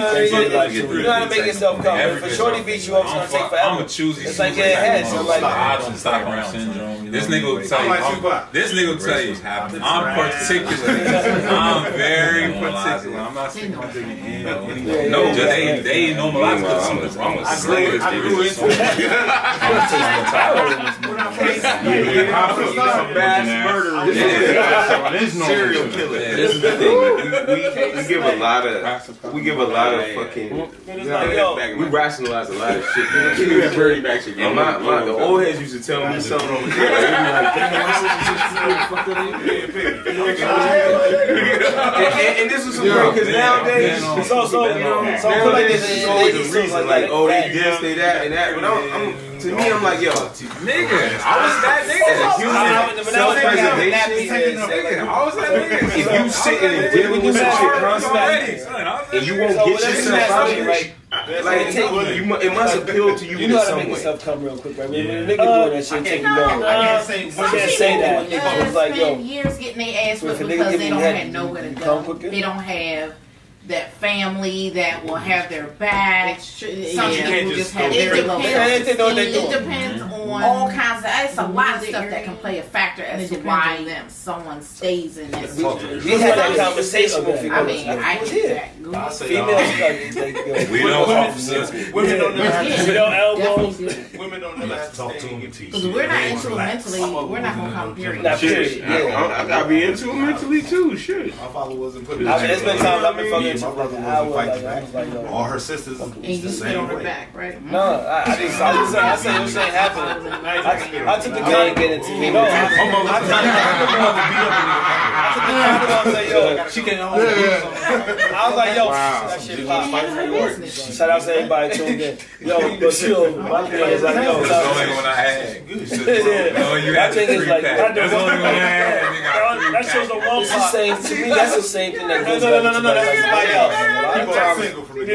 know how to make yourself come. If a shorty beats you up, it's gonna take forever. I'm a choosy. It's like getting head. So like, I don't stop around syndrome. This nigga will tell you. This nigga will tell you. I'm particular. I'm very particular. I'm not saying I'm digging in. No, just they normalize because something's wrong with slaves. I grew into it. Mass murderers. Serial killer. This is the thing. We give a lot of fucking. We rationalize a lot of shit. And the old heads used to tell me something. And this was some great because nowadays. So I feel like this is always a reason, like, oh, they do this, they that, and that. But to me, I'm like, yo, nigga, I was that nigga. Self-preservation, nigga, I was that nigga. If you sitting and dealing with some shit constantly, and you won't get yourself out of it, like, it must appeal to you in some way. You know how to make yourself come real quick, right? When a nigga doing that shit, take you long. I can't say that. It's like, yo, years getting their ass whipped because they don't have nowhere to go. They don't have that family that will have their back. Some people just have their location. It depends on all kinds of. It's a lot of stuff that can play a factor as to why someone stays in that situation. We had that conversation with I mean, I get that. Females, we know officers. Women don't never have to elbows. Women don't never have to talk to them and teach. Because we're not into it mentally, we're not gonna come period. Shit, I gotta be into it mentally too. Shit. My father wasn't putting. It's been times I've been fucking. My brother wasn't fighting. All her sisters. And you sit on her back, right? No, I said your shit happened. I took the gun get into me. No, I took the yo, she can hold I was like, yo, that shit pop. Shout out to everybody tuned in. Yo, but still, my thing is like, yo, that's the only one I had. That thing is like, that's the only one I had. That shows a one part. To me, that's the same thing that goes back to that's somebody else. People are single from the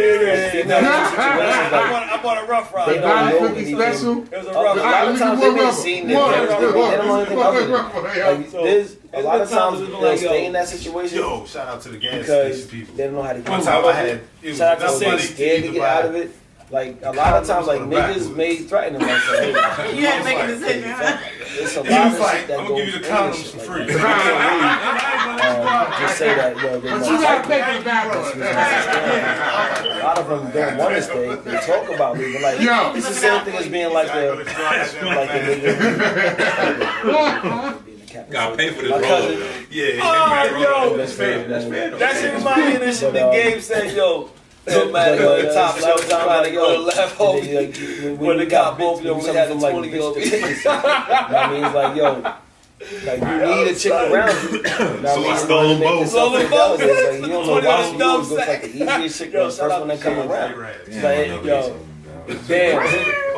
I bought a rough ride. They don't know anything. Special. It was a rough ride. A lot of times they ain't seen it. They don't know anything other than there's a lot of times they'll stay in that situation. Yo, shout out to the gas because station people. they don't know how to get One time I had. Shout out to them scared to get out of it. Like a lot of times, like niggas may threaten them. Like, hey, you had to make a decision. It's a lot of shit that I'm gonna give you the condoms for free. Just say that, yo, But you gotta pay for the bathroom. a lot of them don't want to stay. They talk about me, but like, it's the same thing as being like a nigga. Gotta pay for this My roll. cousin, Yeah. yo, That's fair. that shit remind me of this shit the game said, yo. No matter what, the top show trying to go to left home when they got both of them, we had the 20-year-old bitch. I mean, it's like, yo, like you need a chick around you. So I stole them both. Like, you don't know why you always go for like the easiest chick, the first one that come around. Like, yo, damn.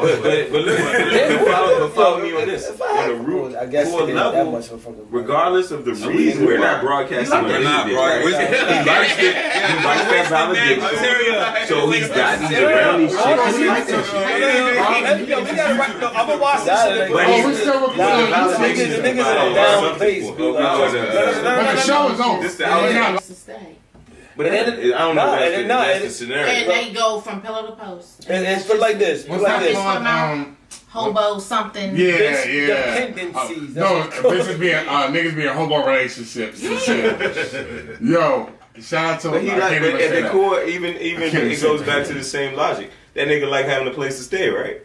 But follow me on this. On the root, I guess core it ain't that level, much of a fucking regardless of the reason, we're not broadcasting on We're not anything. He likes that validation. So he's got these around these chicks. He likes that shit. I'm gonna watch that shit. But Oh, we still recording. The niggas in a down place. But the show is on. This the To stay. But I don't know if that's the scenario. And they go from pillow to post. And it's put like this. Put What's like that this. called? Hobo something. Yeah. Dependencies. No, bitches being niggas being homo relationships and shit. Yo, shout out to But him. he I like, can't but even at say the that. core, even it goes back to the same logic. That nigga like having a place to stay, right?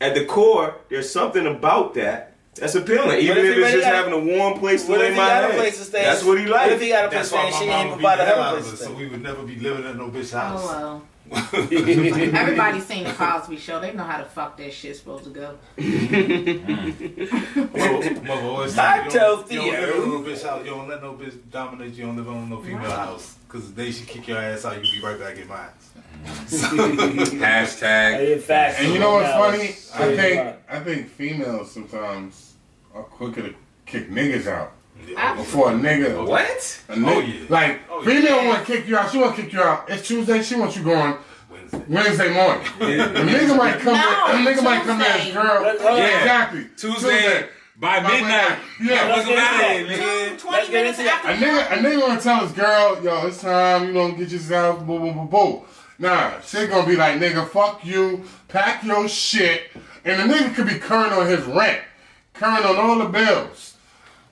at the core, there's something about that that's appealing. Even if it's just having a warm place to lay my head. That's what he likes. What if he got a place to stay and she ain't provided her a place to stay? So we would never be living at no bitch house. Oh well. Everybody's seen the Cosby Show. They know how the fuck that shit's supposed to go. Mother always I tell you don't live in no bitch house. You don't let no bitch dominate you. You don't live on no female house. Because the day she kick your ass out, you be right back in mine. Hashtag. And you know what's funny? I think females sometimes are quicker to kick niggas out before a nigga. What? A nigga, like female want to kick you out. She want to kick you out. It's Tuesday. She wants you going Wednesday morning. The nigga might come. The nigga might come as girl. Yeah. Exactly. Tuesday. By midnight. Yeah. Let's get into that. A nigga gonna tell his girl, yo, it's time. You know, get yourself. Boo, boo, boo, boo. Nah, she gonna be like, nigga, fuck you. Pack your shit. And the nigga could be current on his rent, current on all the bills.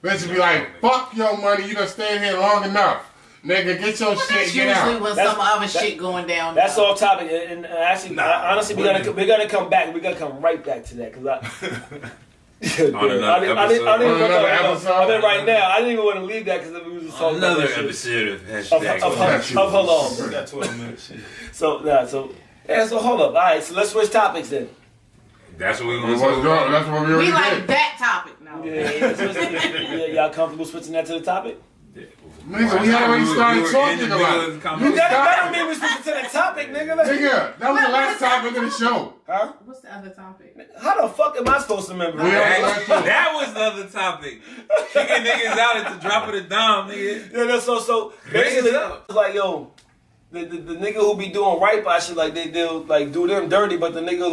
Bitch be like, fuck your money. You done stayed here long enough. Nigga, get your shit, get out. Usually when some other shit going down. That's off topic, and actually, honestly, we're gonna come back. We're gonna come right back to that because On another episode. I mean, right now, I didn't even want to leave that because we was just talking about Another that episode of of hold on. We got 12 minutes. So hold up. All right, so let's switch topics then. That's what we That's want to what talk about. we already We like did. that topic. No. Yeah, y'all comfortable switching that to the topic? Nigga, we already started talking about it. You got to mean we switching to the topic, nigga. Nigga, that was the last topic of the show. Huh? What's the other topic? How the fuck am I supposed to remember? That was the other topic. Kicking niggas out at the drop of the dime, nigga. Yeah, so basically, it's like, yo, the nigga who be doing right by shit, like they do them dirty, but the nigga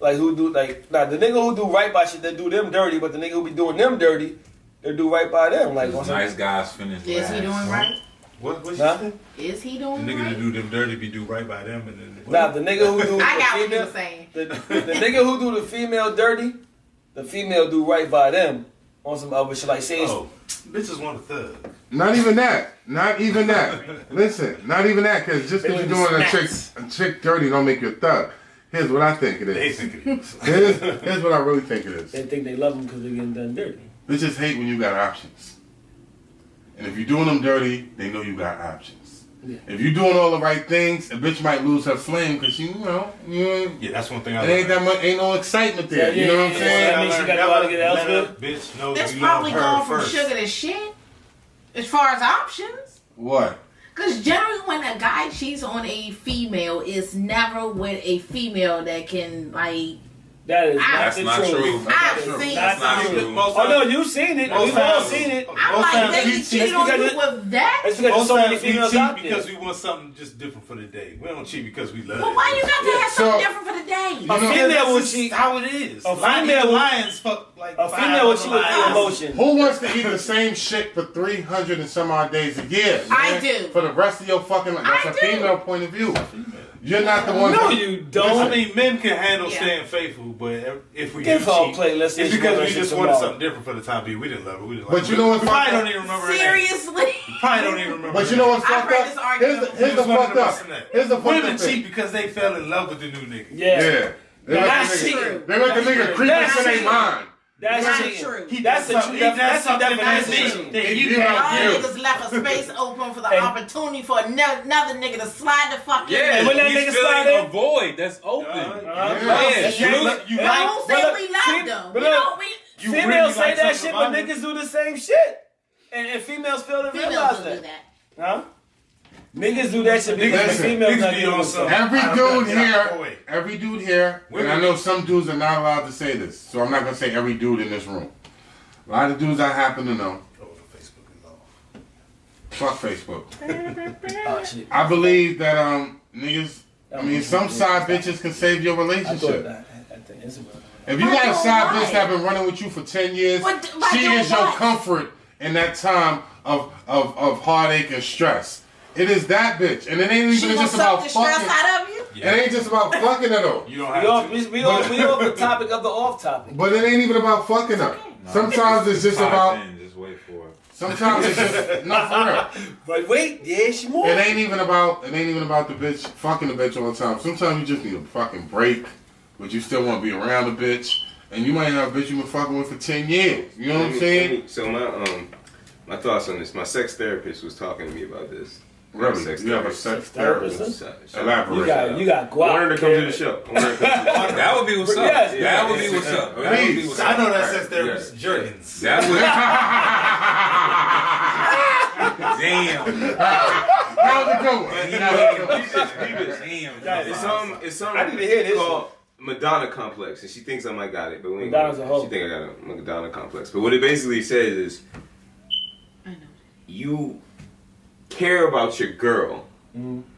the nigga who do right by shit, they do them dirty, but the nigga who be doing them dirty, they do right by them. Like, nice guys finish. Is he doing right? What you Huh? say? Is he The doing nigga right? that do them dirty be do right by them and then. Nah, the nigga who do I got the what you female, were saying. the nigga who do the female dirty, the female do right by them on some other shit. Like, say, Oh, bitches want a thug. Not even that. Listen, not even that, because just because you're doing a chick dirty don't make you a thug. Here's what I think it They is. think it is. Here's what I really think it is. they think they love them because they're getting done dirty. Bitches hate when you got options. And if you're doing them dirty, they know you got options. Yeah. If you're doing all the right things, a bitch might lose her flame because you Yeah, that's one thing I it ain't that much, ain't no excitement there. You know what I'm saying? That means she got a lot to get elsewhere. Bitch knows It's you love probably her going from first. sugar to shit. As far as options. What? Because generally when a guy cheats on a female, it's never with a female that can, like... That's not true. I've seen That's not some. true. Oh no, you've seen it. We've all seen it. I'm like, they cheated on you with that? It's because Most so many times we females cheat out there. because we want something just different for the day. We don't cheat because we love But it. why you got to have something So- different for the day? A female will cheat. How it is. A female will- lions fuck like A female will cheat with the emotion. Who wants to eat the same shit for 300 and some odd days a year? I man? do. For the rest of your fucking life. That's I a do. female point of view. You're not the one. No, you don't. I mean, men can handle Yeah. staying faithful, but if we Give do her a cheat, play. Let's say it's she because wanna we see just tomorrow. wanted something different for the time being. We didn't love her. We didn't like But her. you know what's we probably fucked don't up? even remember her name. Seriously? Probably don't even remember. But her you know name. what's I've fucked heard up? this argument. Here's the We was fucked wondering up. about that. Here's the fucked Women up cheat thing. because they fell in love with the new nigga. Yeah. They let That's the nigga- cheating. They let the nigga creep That's into their cheating. mind. That's Not cheating. true. That's the true. That's the definition. That's of true. cheating. They you beat can't- up Y'all you. niggas left a space open for the And- opportunity for another nigga to slide the fuck in. Yeah, when that he's nigga slide filling in- a void that's open. Yeah. You Don't like say but we look, love see, them. but You look, know, we you Females really say like that something shit, but about him. niggas do the same shit. And females fail to females realize don't do that. that. Huh? Niggas do that shit because the Listen, females niggas not be doing on something. some- Every I'm dude gonna get out the here, way. and I know some dudes are not allowed to say this, so I'm not gonna say every dude in this room. A lot of dudes I happen to know. Oh, Facebook is off. Fuck Facebook. Oh, shit. I believe that niggas. I mean, some side bitches can save your I thought relationship. that. I think Instagram. If you I got a know side why. bitch that been running with you for 10 years, But she do is your what? comfort in that time of heartache and stress. It is that bitch, and it ain't She even gonna just about suck the stress fucking. out of you? It ain't just about fucking at all. You don't We have off, to. we off the topic of the off topic. But it ain't even about fucking her. Sometimes it's just about. Just wait for it. Sometimes it's just not for real. But wait, yeah, she more. It ain't even about the bitch fucking the bitch all the time. Sometimes you just need a fucking break but you still want to be around a bitch. And you might have a bitch you been fucking with for 10 years. You know what I'm saying? So my thoughts on this. My sex therapist was talking to me about this. Really? You have a sex therapist? Elaborate. You got guap. I wanted to come to the show. That would be what's up. Yes, That would be what's up. That would be what's I up. know that sex therapist, Jergens. That would. Damn. That was a good one. It's something I need to hear this called Madonna complex, and she thinks I might got it, but we ain't Madonna's a hoe. she think I got a Madonna complex. But what it basically says is, I know. you care about your girl,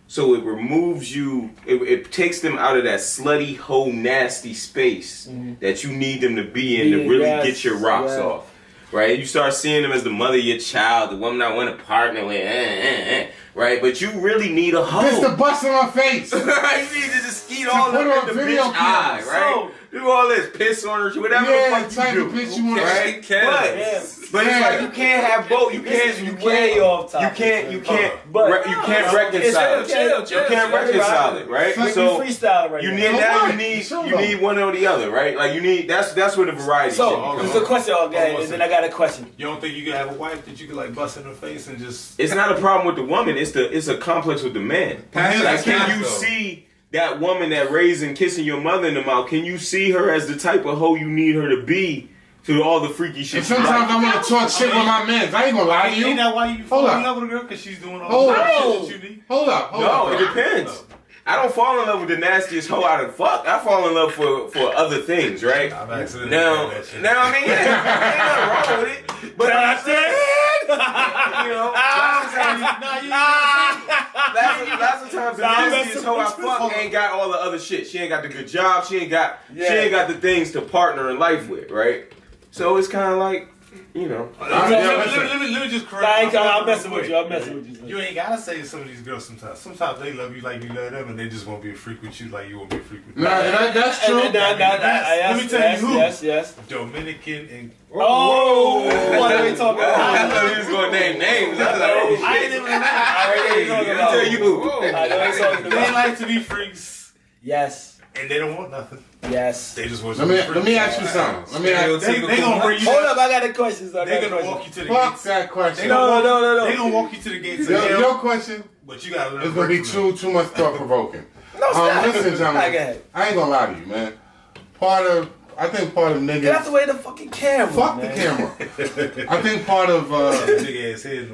so it removes you. It takes them out of that slutty, hoe, nasty space that you need them to be in to really get your rocks off. Right? You start seeing them as the mother of your child, the woman I want to partner with, right? But you really need a hoe. It's the bust in my face. Right? You need to just eat all put up on in the video bitch eye, cameras. right? Do all this, piss on her, whatever Yeah, the type fuck you of do. bitch you want Right? to But it's like you can't have both. You can't reconcile it. You can't reconcile it, right? So freestyle right you now. need you need one or the other, right? Like you need that's where the variety So, shit there's comes. a question, okay, and then I got a question. You don't think you can have a wife that you can like bust in her face and just? It's not a problem with the woman. It's a complex with the man. Like, can you see that woman that raised and kissing your mother in the mouth? Can you see her as the type of hoe you need her to be to all the freaky shit? And sometimes I want to talk shit with my mans. I ain't gonna lie to you. Ain't that why you fall in love with a girl? Because she's doing all the shit that you need. Hold up. No, it depends. I don't fall in love with the nastiest hoe I done fuck. I fall in love for other things, right? I've accidentally Now, done that shit. I mean, ain't nothing wrong with it. But I'm saying, you know, lots of times the nastiest hoe I fuck ain't got all the other shit. She ain't got the good job. She ain't got the things to partner in life with, right? So it's kind of like, you know. Let me just correct. I'm messing with you. You ain't gotta say to some of these girls sometimes. Sometimes they love you like you love them, and they just want to be a freak with you like you want to be a freak with them. That's true. Let me tell you who. Yes. Dominican and What are we talking about? I thought he was going to name names. I ain't even. let me tell you who. They like to be freaks. Yes. And they don't want nothing. Yes. They just want. Let me ask you something. They gonna bring you. Hold up, I got a question. They gonna walk you to the Fuck gates. that question. No. They gonna walk you to the gates. Your question But you gotta learn. is gonna be too much thought provoking. Listen, gentlemen. I ain't gonna lie to you, man. I think part of niggas. Get out the way of the fucking camera. Fuck the camera. I think part of big ass head.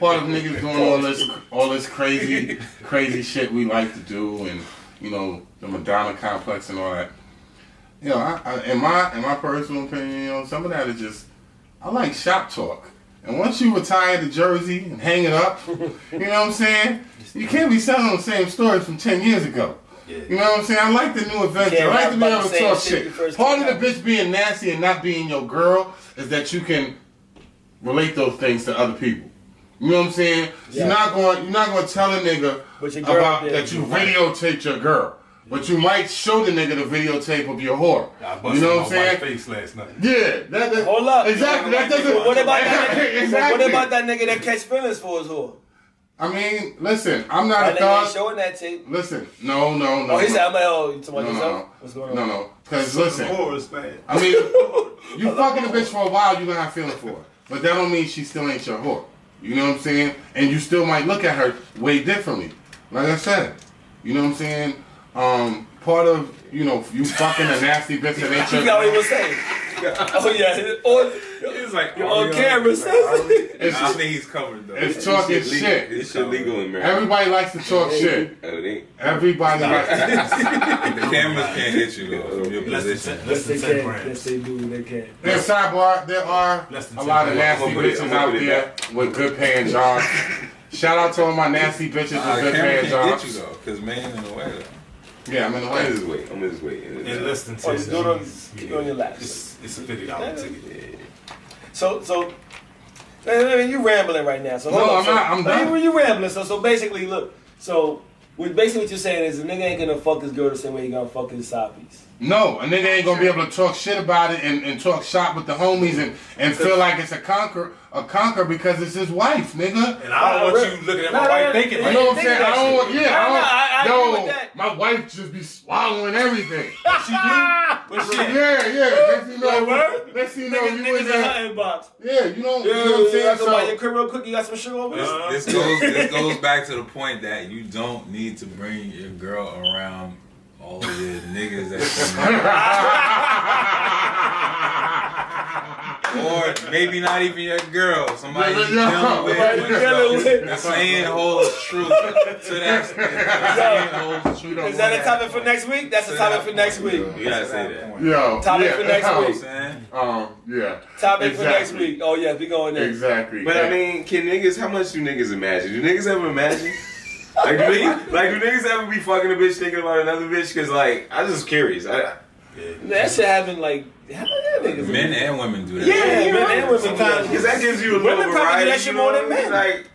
part of niggas doing all this crazy shit we like to do, and you know the Madonna complex and all that. You know, in my personal opinion, you know, some of that is just I like shop talk. And once you retire the jersey and hang it up, you know what I'm saying? You can't be selling the same stories from 10 years ago. You know what I'm saying? I like the new adventure. I like to be able to talk shit. Part of the bitch being nasty and not being your girl is that you can relate those things to other people. You know what I'm saying? Yeah. You're not going to tell a nigga about that you videotaped your girl. But you might show the nigga the videotape of your whore. You know what I'm saying? Face last night. Yeah. Hold up. Exactly. That doesn't. What about that nigga? Exactly. What about that nigga that catch feelings for his whore? I mean, listen, I'm not a thug. thug. Showing that tape. Listen, no. Oh, he said, I'm like, oh, you talking about yourself? What's going on? No. Because listen, Whores, man. I mean, you fucking a bitch for a while, you're gonna have feelings for her. But that don't mean she still ain't your whore. You know what I'm saying? And you still might look at her way differently. Like I said, you know what I'm saying? Part of, you know, you fucking a nasty bitch that ain't your. You know what he was saying. Oh yeah, It's like on camera. I think he's covered though. It's talking shit. It's shit legal in America. Everybody likes to talk shit. Everybody likes to. The cameras can't hit you though from your position. Less than 10 grams. Yes, they do. They can. There's sidebar. There are a lot of nasty bitches out there with good paying jobs. Shout out to all my nasty bitches with good paying can't jobs. get you though, cause man in the way though. Yeah, I'm in the way. I'm in his way. In less than 10. Oh, just do it on your lap. It's a $50 ticket. So, man, you rambling right now. So hold on. I'm not. I'm done. You rambling. So basically, look. So basically what you're saying is a nigga ain't gonna fuck his girl the same way he gonna fuck his side piece. No, a nigga ain't gonna be able to talk shit about it and talk shop with the homies and feel like it's a conquer because it's his wife, nigga. And I don't want you looking at my wife thinking like, you know what I'm saying? I I agree with yo, that. my wife just be swallowing everything. She do? But shit. Yeah. Next thing you know, Like, word? next thing you know, you Niggas in in her there. inbox. Yeah, you know what I'm Yeah, saying? I go buy your So, crib real quick. You got some sugar over there? This goes back to the point that you don't need to bring your girl around all of your niggas or maybe not even your girl, somebody you dealing with. The saying holds true to that extent. Is that a topic for next week? That's a topic for next week. You gotta say that. yo, Topic yeah, for next week. yeah. Topic for next Exactly. week. Oh, yeah, we going there. Exactly. But I mean, can niggas? How much do niggas imagine? Do niggas ever imagine? Like do niggas ever be fucking a bitch thinking about another bitch? Cause like, I just curious. That shit happen like, how many niggas? Men and women do that. Yeah, men and women. Sometimes, cause that gives you a little Women probably do variety. that shit more than men. Like,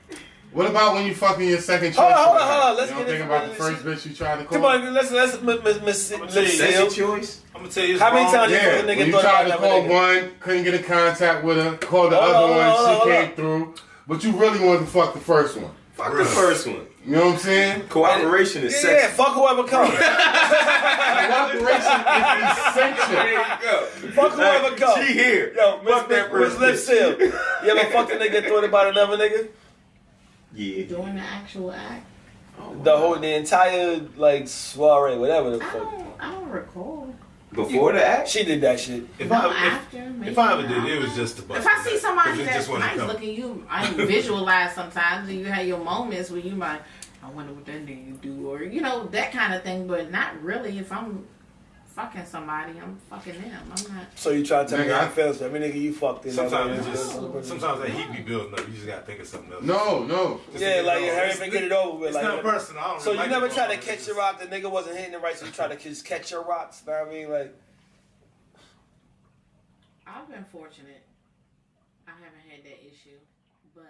what about when you fucking your second choice? Hold on. Let's you don't get think into about the this first bitch you tried to call? Come on, let's Miss second choice. I'm gonna tell you, it's How many wrong. times you Yeah, fuck a when nigga you thought tried about to call another nigga? one, couldn't get in contact with her, called the Hold other on, one, hold she on. came through, but you really wanted to fuck the first one. Fuck the first one. You know what I'm saying? Cooperation is Yeah, sexy. fuck whoever comes. Cooperation is essential. There you go. Fuck whoever comes. She here. Yo, Fuck that Miss first Lip bitch. Seal. You ever fucked a nigga and thought about another nigga? Yeah. Doing the actual act. The entire like soiree, whatever the fuck. I don't recall. Before the act? She did that shit. If No, I after. if I ever did, it was just about. If I see somebody 'Cause it that's just wasn't nice coming. looking, you I visualize sometimes, and you have your moments where you might, I wonder what that nigga do, or you know that kind of thing. But not really. If I'm fucking somebody, I'm fucking them. I'm not. So you try to tell me Nigga, how I- it feels. Every nigga you fucked in. Sometimes that heat be building up. You just gotta think of something else. No. Yeah, like hurry up and get it over with. It's like, not personal. I don't so really you like never it, try to motherfuckers. catch your rock. The nigga wasn't hitting it right, so you try to just catch your rocks. Know what I mean? Like, I've been fortunate. I haven't had that issue, but